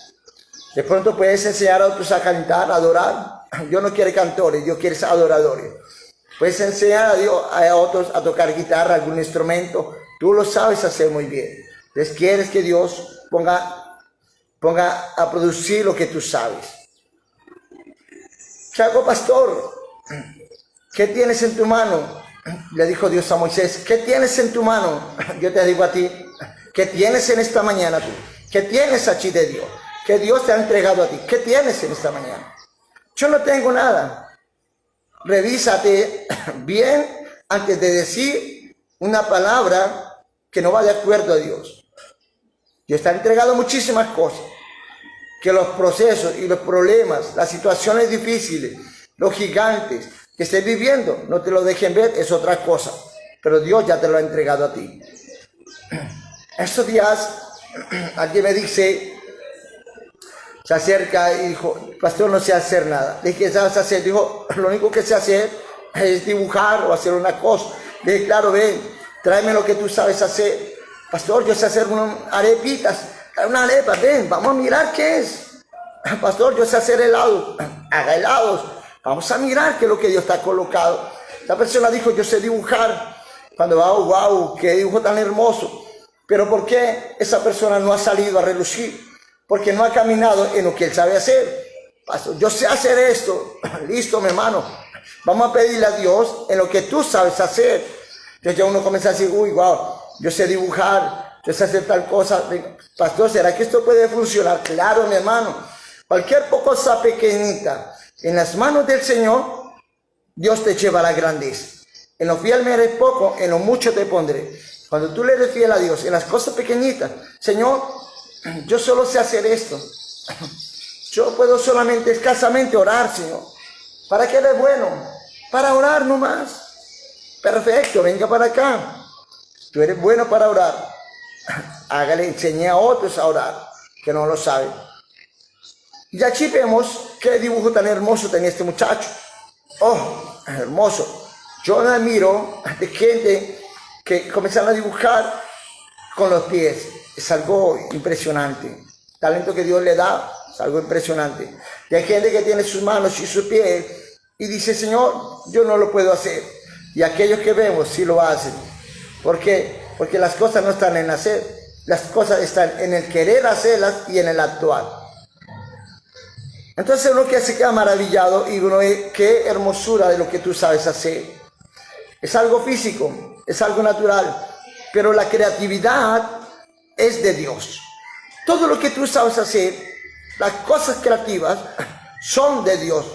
De pronto puedes enseñar a otros a cantar, a adorar. Dios no quiere cantores, Dios quiere adoradores. Puedes enseñar a otros a tocar guitarra, algún instrumento. Tú lo sabes hacer muy bien. Entonces quieres que Dios ponga a producir lo que tú sabes. ¿Qué hago, pastor? ¿Qué tienes en tu mano? Le dijo Dios a Moisés, ¿qué tienes en tu mano? Yo te digo a ti, ¿qué tienes en esta mañana tú? ¿Qué tienes aquí de Dios? ¿Qué Dios te ha entregado a ti? ¿Qué tienes en esta mañana? Yo no tengo nada. Revísate bien antes de decir una palabra que no va de acuerdo a Dios. Dios te ha entregado muchísimas cosas. Que los procesos y los problemas, las situaciones difíciles, los gigantes que estés viviendo, no te lo dejen ver, es otra cosa. Pero Dios ya te lo ha entregado a ti. Estos días, alguien me dice, se acerca y dijo, pastor, no sé hacer nada. Le dije, ¿qué sabes hacer? Dijo, lo único que sé hacer es dibujar o hacer una cosa. Le dije, claro, ven, tráeme lo que tú sabes hacer. Pastor, yo sé hacer unas arepitas. Una arepa, ven, vamos a mirar qué es. Pastor, yo sé hacer helado. Haga helados. Vamos a mirar qué es lo que Dios está colocado. La persona dijo, yo sé dibujar. Cuando wow, qué dibujo tan hermoso. Pero ¿por qué esa persona no ha salido a relucir? Porque no ha caminado en lo que él sabe hacer. Pastor, yo sé hacer esto. Listo, mi hermano. Vamos a pedirle a Dios en lo que tú sabes hacer. Entonces ya uno comienza a decir, uy, wow, yo sé dibujar. Yo sé hacer tal cosa. Pastor, ¿será que esto puede funcionar? Claro, mi hermano. Cualquier cosa pequeñita en las manos del Señor, Dios te lleva a la grandeza. En lo fiel me eres poco, en lo mucho te pondré. Cuando tú le eres fiel a Dios, en las cosas pequeñitas, Señor, yo solo sé hacer esto. Yo puedo solamente, escasamente orar, Señor. ¿Para qué eres bueno? Para orar nomás. Perfecto, venga para acá. Tú eres bueno para orar. Hágale, enseñé a otros a orar, que no lo saben. Y aquí vemos qué dibujo tan hermoso tenía este muchacho. Oh, hermoso. Yo me admiro de gente que comenzaron a dibujar con los pies. Es algo impresionante. El talento que Dios le da es algo impresionante. Y hay gente que tiene sus manos y sus pies y dice, Señor, yo no lo puedo hacer. Y aquellos que vemos sí lo hacen. ¿Por qué? Porque las cosas no están en hacer. Las cosas están en el querer hacerlas y en el actuar. Entonces uno que se queda maravillado y uno ve qué hermosura de lo que tú sabes hacer. Es algo físico, es algo natural, pero la creatividad es de Dios. Todo lo que tú sabes hacer, las cosas creativas son de Dios.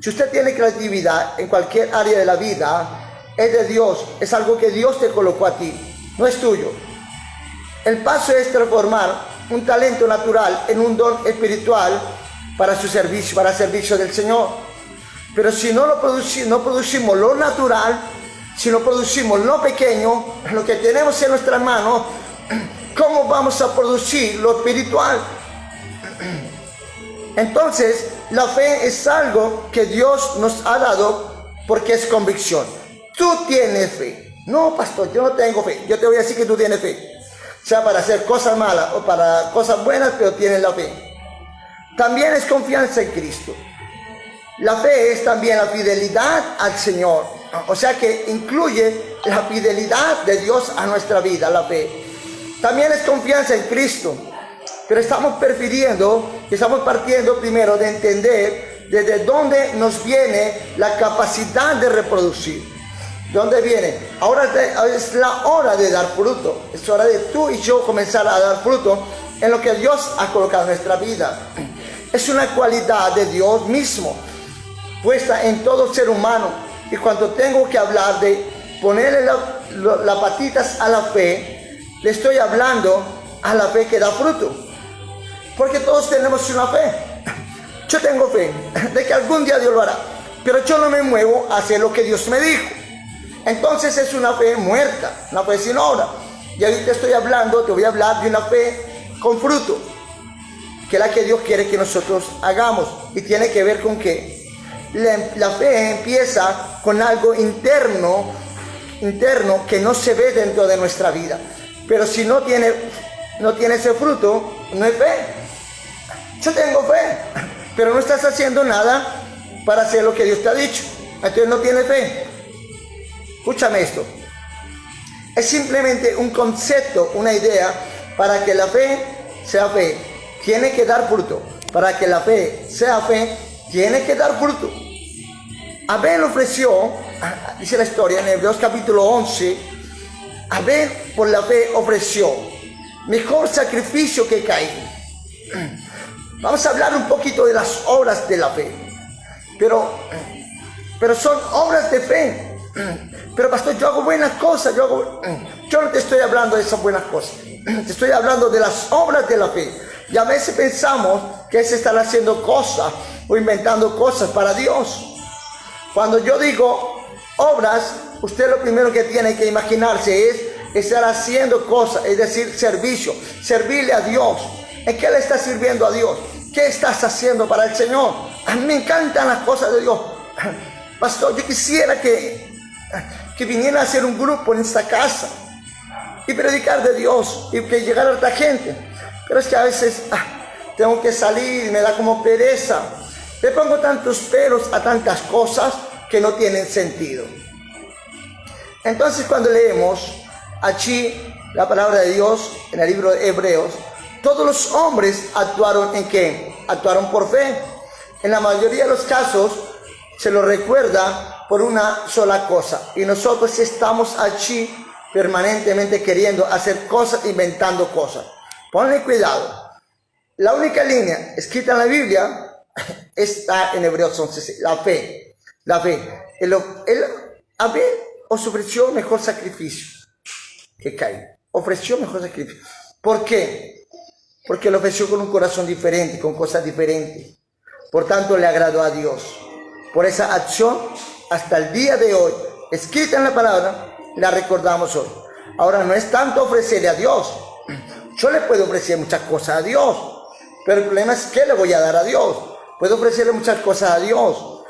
Si usted tiene creatividad en cualquier área de la vida, es de Dios, es algo que Dios te colocó a ti, no es tuyo. El paso es transformar un talento natural en un don espiritual para su servicio, para el servicio del Señor. Pero si no producimos lo natural, si no producimos lo pequeño, lo que tenemos en nuestras manos, ¿cómo vamos a producir lo espiritual? Entonces, la fe es algo que Dios nos ha dado porque es convicción. Tú tienes fe. No, pastor, yo no tengo fe. Yo te voy a decir que tú tienes fe. Sea para hacer cosas malas o para cosas buenas, pero tienes la fe. También es confianza en Cristo. La fe es también la fidelidad al Señor. O sea que incluye la fidelidad de Dios a nuestra vida, la fe. También es confianza en Cristo. Pero estamos estamos partiendo primero de entender desde dónde nos viene la capacidad de reproducir. ¿De dónde viene? Ahora es la hora de dar fruto. Es hora de tú y yo comenzar a dar fruto en lo que Dios ha colocado en nuestra vida. Es una cualidad de Dios mismo, puesta en todo ser humano. Y cuando tengo que hablar de ponerle las patitas a la fe, le estoy hablando a la fe que da fruto. Porque todos tenemos una fe. Yo tengo fe de que algún día Dios lo hará, pero yo no me muevo a hacer lo que Dios me dijo. Entonces es una fe muerta, una fe sin obra. Y ahorita te voy a hablar de una fe con fruto, que es la que Dios quiere que nosotros hagamos. Y tiene que ver con que la fe empieza con algo interno que no se ve dentro de nuestra vida. Pero si no tiene ese fruto, no es fe. Yo tengo fe, pero no estás haciendo nada para hacer lo que Dios te ha dicho. Entonces no tienes fe. Escúchame esto. Es simplemente un concepto, una idea, para que la fe sea fe. Tiene que dar fruto. Para que la fe sea fe, tiene que dar fruto. Abel ofreció, dice la historia en Hebreos capítulo 11, Abel por la fe ofreció mejor sacrificio que Caín. Vamos a hablar un poquito de las obras de la fe, pero son obras de fe. Pero pastor, yo hago buenas cosas, yo no te estoy hablando de esas buenas cosas, te estoy hablando de las obras de la fe. Y a veces pensamos que es estar haciendo cosas o inventando cosas para Dios. Cuando yo digo obras, usted lo primero que tiene que imaginarse es estar haciendo cosas, es decir, servicio, servirle a Dios. ¿En qué le estás sirviendo a Dios? ¿Qué estás haciendo para el Señor? A mí me encantan las cosas de Dios. Pastor, yo quisiera que viniera a hacer un grupo en esta casa y predicar de Dios y que llegara a otra gente. Pero es que a veces tengo que salir, me da como pereza. Le pongo tantos peros a tantas cosas que no tienen sentido. Entonces cuando leemos aquí la palabra de Dios en el libro de Hebreos, todos los hombres actuaron ¿en qué? Actuaron por fe. En la mayoría de los casos se lo recuerda por una sola cosa. Y nosotros estamos allí permanentemente queriendo hacer cosas, inventando cosas. Ponle cuidado. La única línea escrita en la Biblia está en Hebreos 11, la fe. La fe. Abel os ofreció mejor sacrificio que Caín. Ofreció mejor sacrificio. ¿Por qué? Porque lo ofreció con un corazón diferente, con cosas diferentes. Por tanto, le agradó a Dios. Por esa acción, hasta el día de hoy, escrita en la palabra, la recordamos hoy. Ahora, no es tanto ofrecerle a Dios. Yo le puedo ofrecer muchas cosas a Dios, pero el problema es ¿qué le voy a dar a Dios? Puedo ofrecerle muchas cosas a Dios.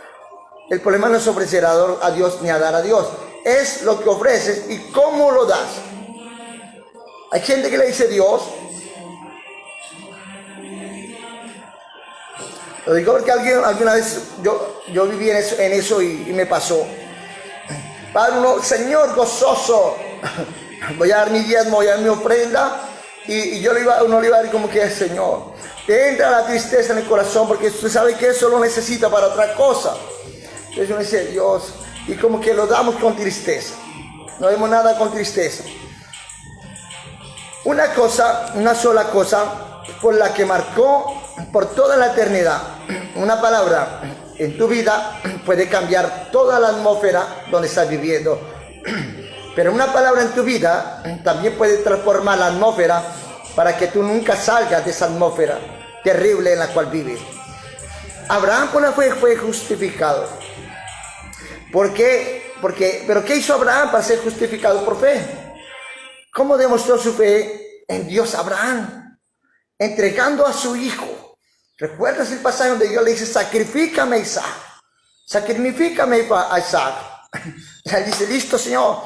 El problema no es ofrecer a Dios ni a dar a Dios. Es lo que ofreces y cómo lo das. Hay gente que le dice Dios. Lo digo porque alguna vez yo viví en eso y me pasó. Padre, Señor gozoso, voy a dar mi diezmo, voy a dar mi ofrenda. Y uno le iba a decir como que Señor, te entra la tristeza en el corazón porque usted sabe que eso lo necesita para otra cosa. Entonces uno dice Dios, y como que lo damos con tristeza. No vemos nada con tristeza. Una sola cosa por la que marcó por toda la eternidad. Una palabra en tu vida puede cambiar toda la atmósfera donde estás viviendo. Pero una palabra en tu vida también puede transformar la atmósfera para que tú nunca salgas de esa atmósfera terrible en la cual vives. Abraham por la fe fue justificado. ¿Por qué? ¿Pero qué hizo Abraham para ser justificado por fe? ¿Cómo demostró su fe en Dios Abraham? Entregando a su hijo. ¿Recuerdas el pasaje donde Dios le dice, sacrifícame a Isaac? Sacrifícame a Isaac. Y él dice, listo Señor,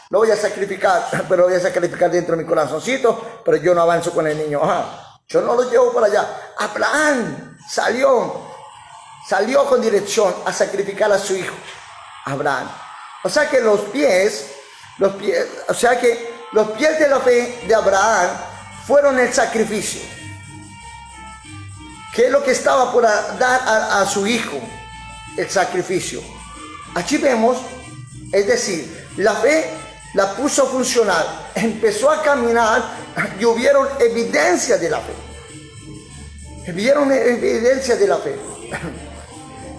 lo voy a sacrificar, pero lo voy a sacrificar dentro de mi corazoncito, pero yo no avanzo con el niño. Yo no lo llevo para allá. Abraham salió con dirección a sacrificar a su hijo. Abraham. O sea que los pies de la fe de Abraham fueron el sacrificio. ¿Qué es lo que estaba por dar a su hijo? El sacrificio. Aquí vemos, es decir, la fe la puso a funcionar, empezó a caminar y hubieron evidencia de la fe. Vieron evidencia de la fe.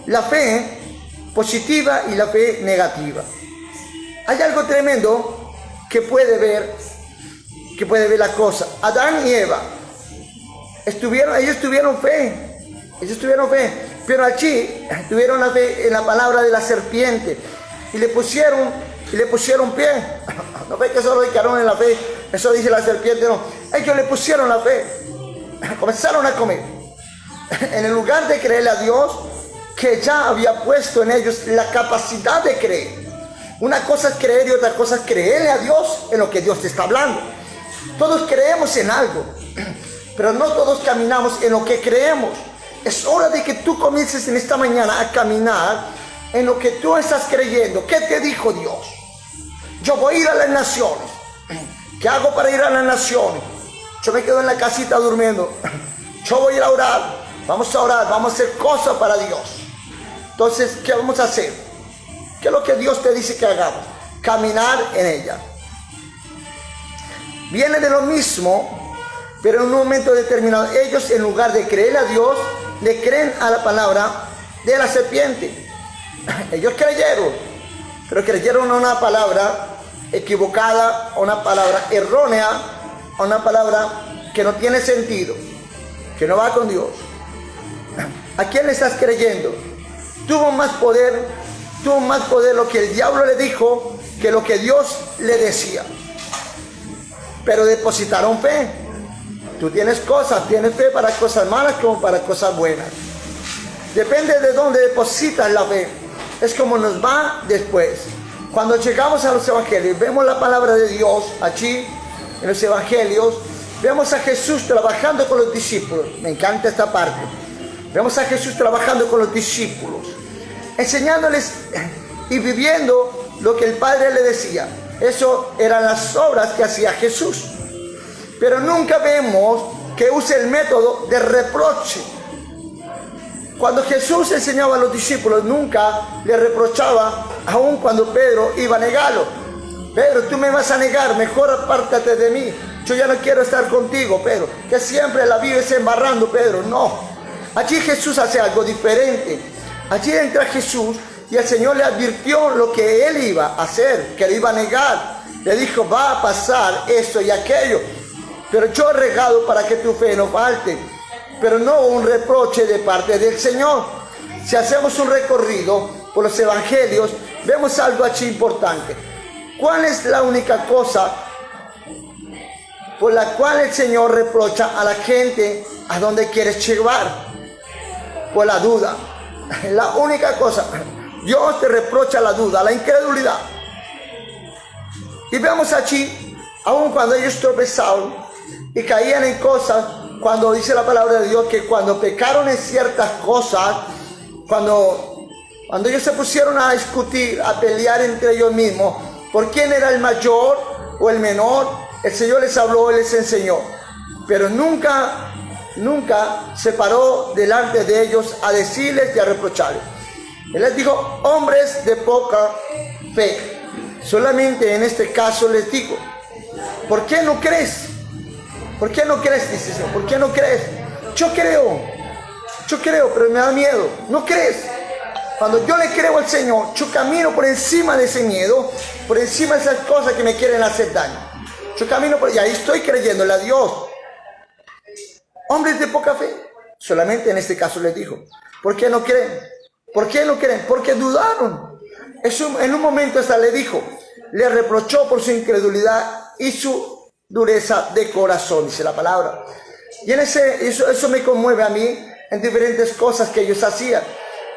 La fe positiva y la fe negativa. Hay algo tremendo que puede ver la cosa. Adán y Eva ellos tuvieron fe, pero allí tuvieron la fe en la palabra de la serpiente y le pusieron pie. No ve que solo dedicaron en la fe, eso dice la serpiente, no. Ellos le pusieron la fe, comenzaron a comer. En el lugar de creerle a Dios, que ya había puesto en ellos la capacidad de creer. Una cosa es creer y otra cosa es creerle a Dios en lo que Dios te está hablando. Todos creemos en algo, pero no todos caminamos en lo que creemos. Es hora de que tú comiences en esta mañana a caminar en lo que tú estás creyendo. ¿Qué te dijo Dios? Yo voy a ir a las naciones. ¿Qué hago para ir a las naciones? Yo me quedo en la casita durmiendo. Yo voy a ir a orar. Vamos a orar, vamos a hacer cosas para Dios. Entonces, ¿qué vamos a hacer? ¿Qué es lo que Dios te dice que hagamos? Caminar en ella. Viene de lo mismo, pero en un momento determinado, ellos en lugar de creer a Dios, le creen a la palabra de la serpiente. Ellos creyeron, pero creyeron a una palabra equivocada, a una palabra errónea, a una palabra que no tiene sentido, que no va con Dios. ¿A quién le estás creyendo? Tuvo más poder lo que el diablo le dijo que lo que Dios le decía. Pero depositaron fe. Tú tienes fe para cosas malas como para cosas buenas. Depende de dónde depositas la fe. Es como nos va después. Cuando llegamos a los evangelios, vemos la palabra de Dios allí en los evangelios. Vemos a Jesús trabajando con los discípulos. Me encanta esta parte. Vemos a Jesús trabajando con los discípulos, enseñándoles y viviendo lo que el Padre le decía. Eso eran las obras que hacía Jesús. Pero nunca vemos que use el método de reproche. Cuando Jesús enseñaba a los discípulos, nunca le reprochaba, aun cuando Pedro iba a negarlo. Pedro, tú me vas a negar, mejor apártate de mí. yo ya no quiero estar contigo, Pedro, que siempre la vives embarrando, Pedro. No, allí Jesús hace algo diferente. Allí entra Jesús y el Señor le advirtió lo que él iba a hacer, que le iba a negar. Le dijo, va a pasar esto y aquello, pero yo he regado para que tu fe no falte. Pero no un reproche de parte del Señor. Si hacemos un recorrido por los evangelios, vemos algo aquí importante. ¿Cuál es la única cosa por la cual el Señor reprocha a la gente a donde quieres llevar? Por la duda. La única cosa. Dios te reprocha la duda, la incredulidad. Y vemos aquí, aun cuando ellos tropezaron y caían en cosas, cuando dice la palabra de Dios que cuando pecaron en ciertas cosas, cuando ellos se pusieron a discutir, a pelear entre ellos mismos, por quién era el mayor o el menor, el Señor les habló y les enseñó. Pero nunca se paró delante de ellos a decirles y a reprocharles. Él les dijo, hombres de poca fe. Solamente en este caso les digo, ¿por qué no crees? ¿Por qué no crees? Dice el Señor, ¿por qué no crees? Yo creo, pero me da miedo. ¿No crees? Cuando yo le creo al Señor, yo camino por encima de ese miedo, por encima de esas cosas que me quieren hacer daño. Yo camino por, y ahí estoy creyéndole a Dios. Hombres de poca fe. Solamente en este caso les dijo, ¿por qué no creen? ¿Por qué no creen? Porque dudaron. Eso, en un momento hasta le dijo, le reprochó por su incredulidad y su dureza de corazón, dice la palabra. Y eso me conmueve a mí en diferentes cosas que ellos hacían.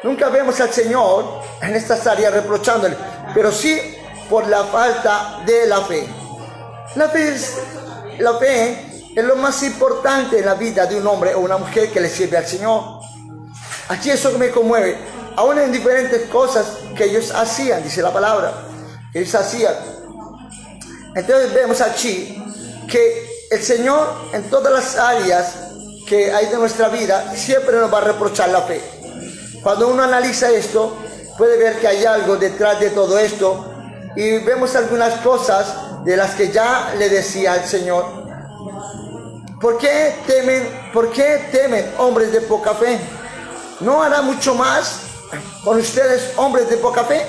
Nunca vemos al Señor en estas áreas reprochándole, pero sí por la falta de la fe. La fe es lo más importante en la vida de un hombre o una mujer que le sirve al Señor. Aquí eso me conmueve, aún en diferentes cosas que ellos hacían, dice la palabra, que ellos hacían. Entonces vemos aquí que el Señor en todas las áreas que hay de nuestra vida siempre nos va a reprochar la fe. Cuando uno analiza esto, puede ver que hay algo detrás de todo esto y vemos algunas cosas de las que ya le decía al Señor. ¿Por qué temen hombres de poca fe? ¿No hará mucho más con ustedes, hombres de poca fe?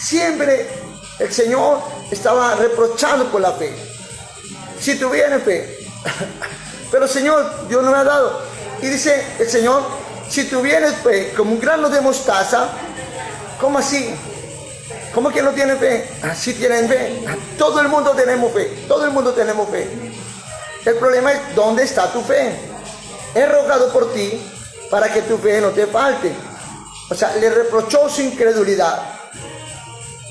Siempre el Señor estaba reprochando por la fe. Si tuvieran fe, pero Señor, Dios no me ha dado. Y dice el Señor, si tuvieras fe como un grano de mostaza, ¿cómo así? ¿Cómo que no tienen fe? Sí tienen fe. Todo el mundo tenemos fe. Todo el mundo tenemos fe. El problema es, ¿dónde está tu fe? He rogado por ti para que tu fe no te falte. O sea, le reprochó su incredulidad.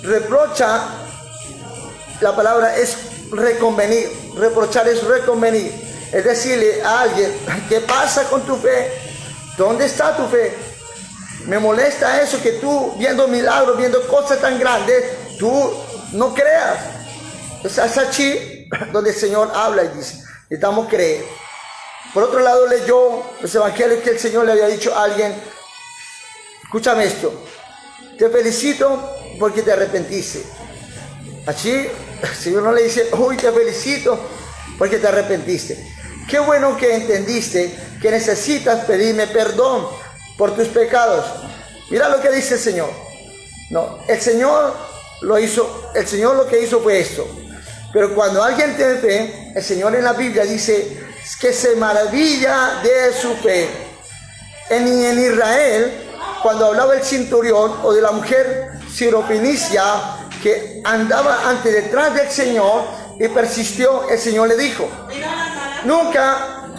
Reprocha, la palabra es reconvenir. Reprochar es reconvenir. Es decirle a alguien, ¿qué pasa con tu fe? ¿Dónde está tu fe? Me molesta eso que tú, viendo milagros, viendo cosas tan grandes, tú no creas. Entonces es aquí donde el Señor habla y dice, necesitamos creer. Por otro lado, leyó los evangelios que el Señor le había dicho a alguien, escúchame esto, te felicito porque te arrepentiste. Allí el Señor no le dice, uy, te felicito porque te arrepentiste. Qué bueno que entendiste que necesitas pedirme perdón por tus pecados. Mira lo que dice el Señor. No, el Señor lo que hizo fue esto. Pero cuando alguien tiene fe, el Señor en la Biblia dice que se maravilla de su fe. En Israel, cuando hablaba el centurión o de la mujer sirofenicia que andaba detrás del Señor y persistió, el Señor le dijo, nunca,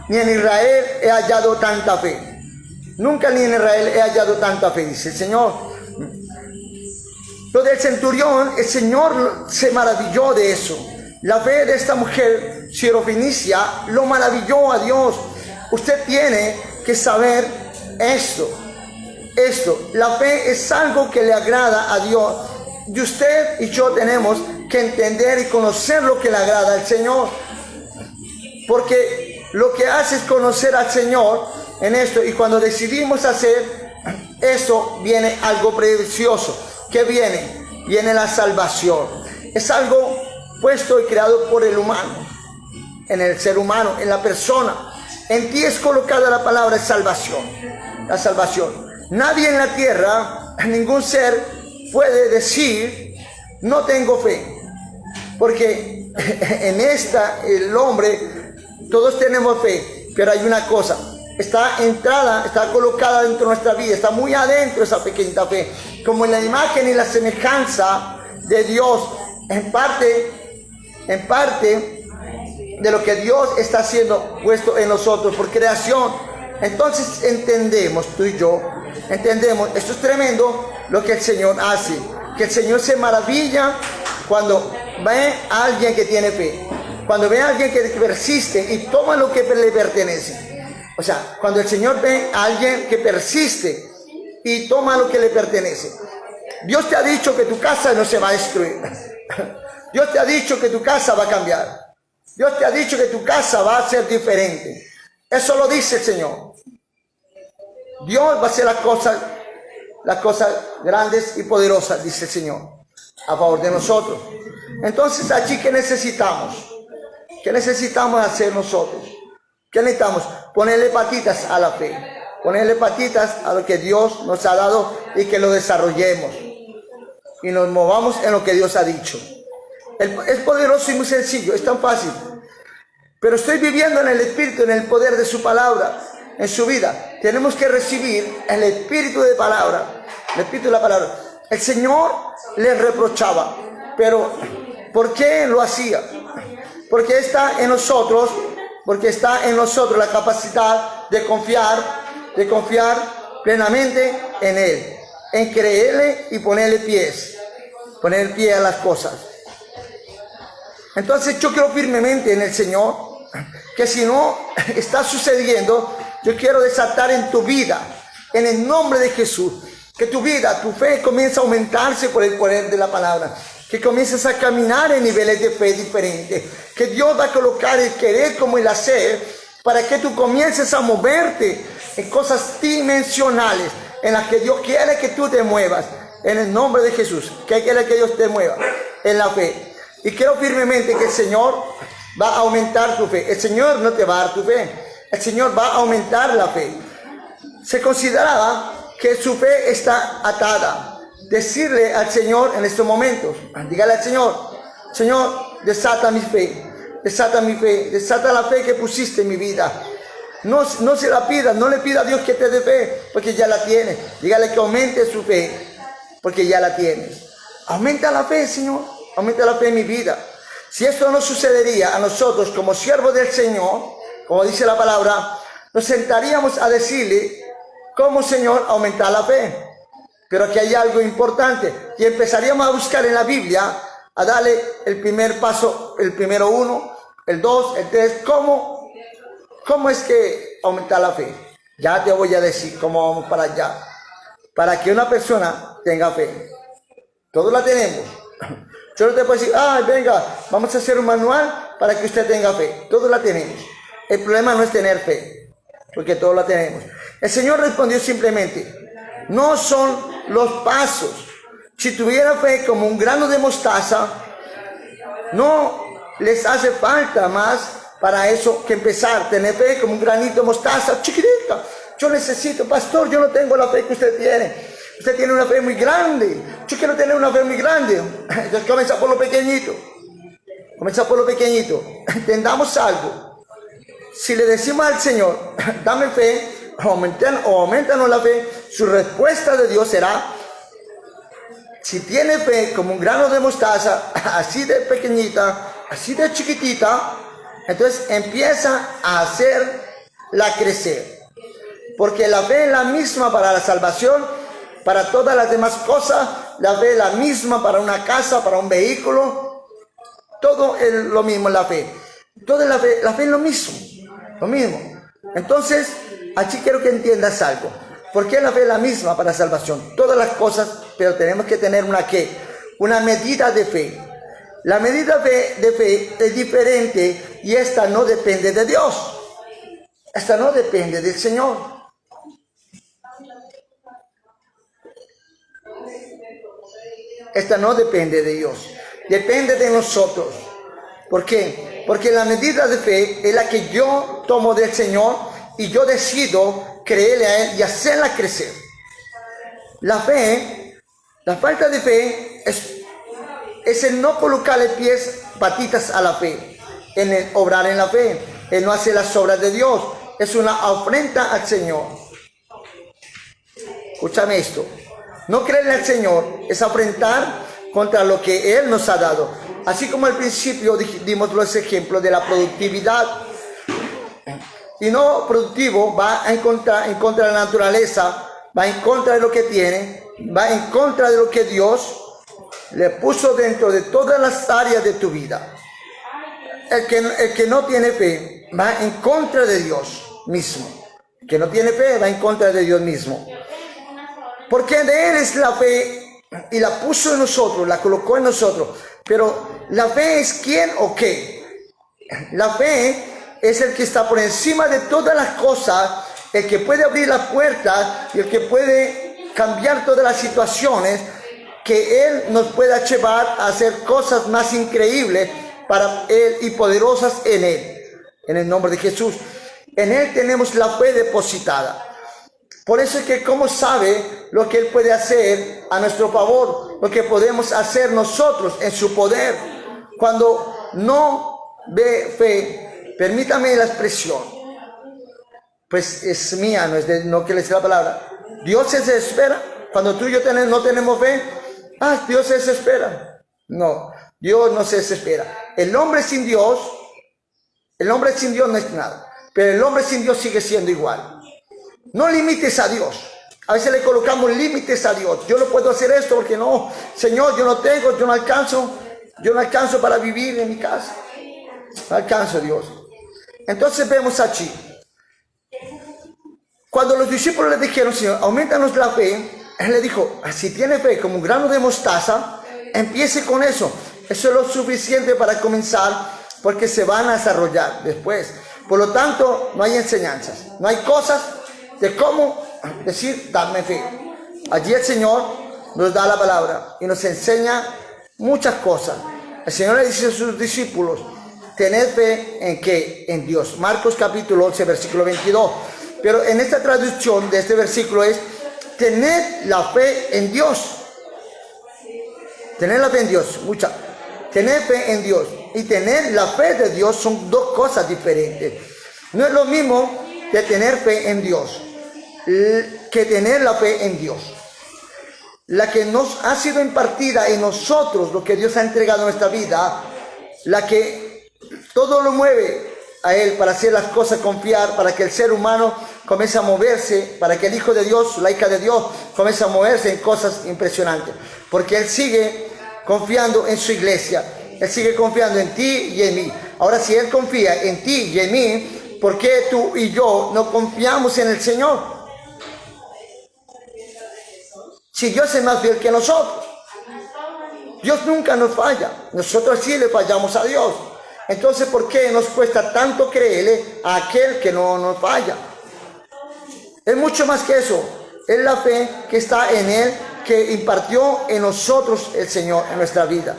ni en Israel he hallado tanta fe. Nunca ni en Israel he hallado tanta fe, dice el Señor. Lo del centurión, el Señor se maravilló de eso. La fe de esta mujer sirofenicia lo maravilló a Dios. Usted tiene que saber esto. La fe es algo que le agrada a Dios. Y usted y yo tenemos que entender y conocer lo que le agrada al Señor. Porque lo que hace es conocer al Señor en esto. Y cuando decidimos hacer eso, viene algo precioso. ¿Qué viene? Viene la salvación. Es algo puesto y creado por el humano, en el ser humano, en la persona. En ti es colocada la palabra salvación, la salvación. Nadie en la tierra, ningún ser puede decir, no tengo fe. Porque en esta, el hombre, todos tenemos fe, pero hay una cosa, está entrada, está colocada dentro de nuestra vida, está muy adentro esa pequeñita fe, como en la imagen y la semejanza de Dios, en parte de lo que Dios está haciendo puesto en nosotros por creación. Entonces entendemos, tú y yo, entendemos, esto es tremendo lo que el Señor hace, que el Señor se maravilla cuando ve a alguien que tiene fe, cuando ve a alguien que persiste y toma lo que le pertenece. O sea, cuando el Señor ve a alguien que persiste y toma lo que le pertenece. Dios te ha dicho que tu casa no se va a destruir. Dios te ha dicho que tu casa va a cambiar. Dios te ha dicho que tu casa va a ser diferente. Eso lo dice el Señor. Dios va a hacer las cosas grandes y poderosas, dice el Señor, a favor de nosotros. Entonces, allí, ¿qué necesitamos? ¿Qué necesitamos hacer nosotros? ¿Qué necesitamos? Ponerle patitas a la fe. Ponerle patitas a lo que Dios nos ha dado y que lo desarrollemos. Y nos movamos en lo que Dios ha dicho. Es poderoso y muy sencillo, es tan fácil. Pero estoy viviendo en el Espíritu, en el poder de su palabra, en su vida. Tenemos que recibir el Espíritu de palabra, el Espíritu de la palabra. El Señor les reprochaba, pero ¿por qué lo hacía? Porque está en nosotros la capacidad de confiar plenamente en Él, en creerle y poner pie a las cosas. Entonces yo creo firmemente en el Señor, que si no está sucediendo, yo quiero desatar en tu vida, en el nombre de Jesús, que tu vida, tu fe comience a aumentarse por el poder de la palabra, que comiences a caminar en niveles de fe diferentes, que Dios va a colocar el querer como el hacer, para que tú comiences a moverte en cosas dimensionales, en las que Dios quiere que tú te muevas, en el nombre de Jesús, que quiere que Dios te mueva en la fe. Y creo firmemente que el Señor va a aumentar tu fe. El Señor no te va a dar tu fe, el Señor va a aumentar la fe. Se consideraba que su fe está atada. Decirle al Señor en estos momentos, dígale al Señor, Señor, desata mi fe, desata la fe que pusiste en mi vida. No se la pida, no le pida a Dios que te dé fe, porque ya la tienes. Dígale que aumente su fe, porque ya la tienes. Aumenta la fe, Señor, aumenta la fe en mi vida. Si esto no sucedería a nosotros como siervos del Señor, como dice la palabra, nos sentaríamos a decirle, ¿cómo, Señor, aumentar la fe? Pero aquí hay algo importante, y empezaríamos a buscar en la Biblia, a darle el primer paso, el primero 1, el 2, el 3, ¿cómo es que aumentar la fe? Ya te voy a decir cómo vamos para allá, para que una persona tenga fe. Todos la tenemos. Yo no te puedo decir, venga, vamos a hacer un manual para que usted tenga fe. Todos la tenemos. El problema no es tener fe, porque todos la tenemos. El Señor respondió simplemente, no son los pasos. Si tuviera fe como un grano de mostaza, no les hace falta más para eso que empezar. Tener fe como un granito de mostaza, chiquitita. Yo necesito, pastor, yo no tengo la fe que usted tiene. Usted tiene una fe muy grande. Yo quiero tener una fe muy grande. Entonces comienza por lo pequeñito. Entendamos algo. Si le decimos al Señor, dame fe, aumentanos la fe, su respuesta de Dios será, si tiene fe como un grano de mostaza, así de pequeñita, así de chiquitita, entonces empieza a hacerla crecer. Porque la fe es la misma para la salvación, para todas las demás cosas. La fe es la misma para una casa, para un vehículo. Todo es lo mismo, la fe. Toda la fe es lo mismo. Entonces, aquí quiero que entiendas algo. ¿Por qué la fe es la misma para la salvación? Todas las cosas, pero tenemos que tener una medida de fe. La medida de fe es diferente y esta no depende de Dios. Esta no depende del Señor. Esta no depende de Dios, depende de nosotros. ¿Por qué? Porque la medida de fe es la que yo tomo del Señor y yo decido creerle a Él y hacerla crecer. La fe, la falta de fe es el no colocarle pies, patitas a la fe, en el obrar en la fe, el no hacer las obras de Dios. Es una ofrenda al Señor. Escúchame esto. No creerle al Señor es afrentar contra lo que Él nos ha dado. Así como al principio dimos los ejemplos de la productividad. Y no productivo va en contra de la naturaleza, va en contra de lo que tiene, va en contra de lo que Dios le puso dentro de todas las áreas de tu vida. El que no tiene fe va en contra de Dios mismo. El que no tiene fe va en contra de Dios mismo. Porque de Él es la fe y la puso en nosotros, la colocó en nosotros. Pero la fe es quién o qué. La fe es el que está por encima de todas las cosas, el que puede abrir la puerta y el que puede cambiar todas las situaciones, que Él nos pueda llevar a hacer cosas más increíbles para Él y poderosas en Él. En el nombre de Jesús. En Él tenemos la fe depositada. Por eso es que cómo sabe lo que Él puede hacer a nuestro favor, lo que podemos hacer nosotros en su poder. Cuando no ve fe, permítame la expresión, pues es mía, no que les dé la palabra. Dios se desespera cuando tú y yo no tenemos fe. Dios se desespera. No, Dios no se desespera. El hombre sin Dios no es nada, pero el hombre sin Dios sigue siendo igual. No limites a Dios. A veces le colocamos límites a Dios. Yo no puedo hacer esto porque no, Señor, yo no tengo, yo no alcanzo para vivir en mi casa. No alcanzo, Dios. Entonces vemos aquí. Cuando los discípulos le dijeron, Señor, aumentanos la fe, Él le dijo, si tiene fe como un grano de mostaza, empiece con eso. Eso es lo suficiente para comenzar, porque se van a desarrollar después. Por lo tanto, no hay enseñanzas, no hay cosas de cómo decir, dame fe. Allí el Señor nos da la palabra y nos enseña muchas cosas. El Señor le dice a sus discípulos, tened fe en qué, en Dios. Marcos capítulo 11, versículo 22. Pero en esta traducción de este versículo es, tened la fe en Dios. Tener la fe en Dios, tener fe en Dios y tener la fe de Dios son dos cosas diferentes. No es lo mismo de tener fe en Dios que tener la fe en Dios. La que nos ha sido impartida en nosotros, lo que Dios ha entregado en nuestra vida, la que todo lo mueve a Él para hacer las cosas, confiar, para que el ser humano comience a moverse, para que el Hijo de Dios, la hija de Dios, comience a moverse en cosas impresionantes. Porque Él sigue confiando en su iglesia. Él sigue confiando en ti y en mí. Ahora, si Él confía en ti y en mí, ¿por qué tú y yo no confiamos en el Señor? Si Dios es más fiel que nosotros. Dios nunca nos falla. Nosotros sí le fallamos a Dios. Entonces, ¿por qué nos cuesta tanto creerle a aquel que no nos falla? Es mucho más que eso. Es la fe que está en Él, que impartió en nosotros el Señor en nuestra vida.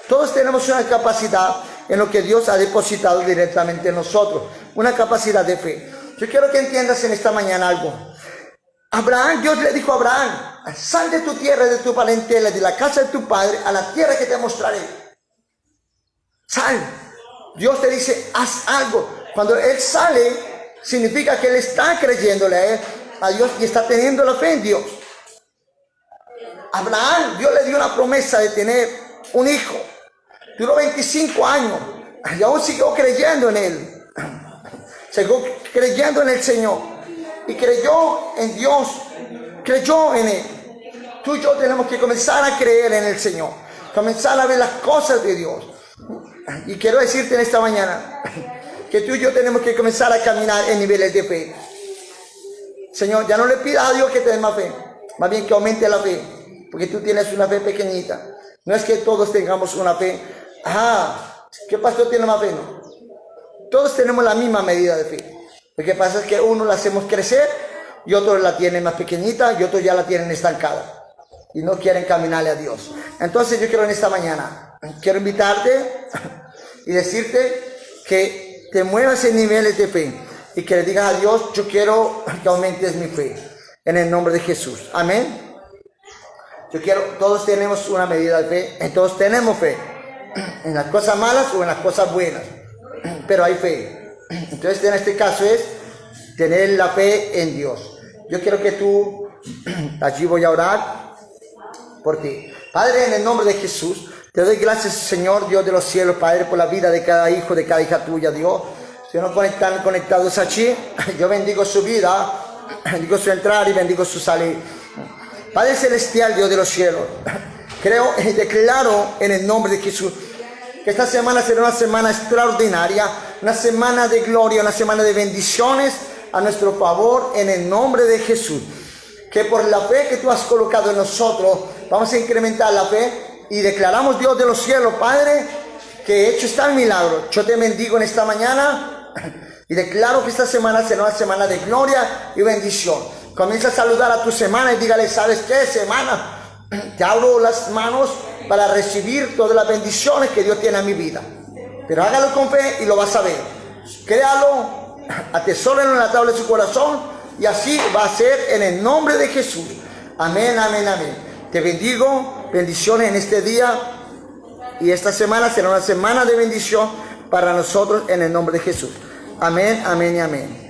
Todos tenemos una capacidad en lo que Dios ha depositado directamente en nosotros. Una capacidad de fe. Yo quiero que entiendas en esta mañana algo. Abraham, Dios le dijo a Abraham, sal de tu tierra, de tu parentela, de la casa de tu padre, a la tierra que te mostraré. Sal. Dios te dice, haz algo. Cuando Él sale, significa que Él está creyéndole a Dios y está teniendo la fe en Dios. Abraham, Dios le dio una promesa de tener un hijo. Duró 25 años y aún siguió creyendo en Él. Siguió creyendo en el Señor. Y creyó en Dios, creyó en Él. Tú y yo tenemos que comenzar a creer en el Señor, comenzar a ver las cosas de Dios. Y quiero decirte en esta mañana que tú y yo tenemos que comenzar a caminar en niveles de fe. Señor, ya no le pidas a Dios que te dé más fe, más bien que aumente la fe, porque tú tienes una fe pequeñita. No es que todos tengamos una fe. ¿Qué pastor tiene más fe? No. Todos tenemos la misma medida de fe. Lo que pasa es que uno la hacemos crecer y otros la tienen más pequeñita y otros ya la tienen estancada y no quieren caminarle a Dios. Entonces yo quiero en esta mañana, quiero invitarte y decirte que te muevas en niveles de fe y que le digas a Dios, yo quiero que aumentes mi fe en el nombre de Jesús. Amén. Todos tenemos una medida de fe, todos tenemos fe en las cosas malas o en las cosas buenas, pero hay fe. Entonces en este caso es tener la fe en Dios. Yo quiero que tú, allí voy a orar por ti. Padre, en el nombre de Jesús, te doy gracias, Señor, Dios de los cielos, Padre, por la vida de cada hijo, de cada hija tuya, Dios. Si no están conectados allí, yo bendigo su vida, bendigo su entrar y bendigo su salir. Padre celestial, Dios de los cielos, creo y declaro en el nombre de Jesús que esta semana será una semana extraordinaria, una semana de gloria, una semana de bendiciones a nuestro favor en el nombre de Jesús. Que por la fe que tú has colocado en nosotros, vamos a incrementar la fe y declaramos, Dios de los cielos, Padre, que hecho está el milagro. Yo te bendigo en esta mañana y declaro que esta semana será una semana de gloria y bendición. Comienza a saludar a tu semana y dígale, ¿sabes qué, semana? Te abro las manos para recibir todas las bendiciones que Dios tiene en mi vida. Pero hágalo con fe y lo vas a ver. Créalo, atesóralo en la tabla de su corazón y así va a ser en el nombre de Jesús. Amén, amén, amén. Te bendigo, bendiciones en este día y esta semana será una semana de bendición para nosotros en el nombre de Jesús. Amén, amén y amén.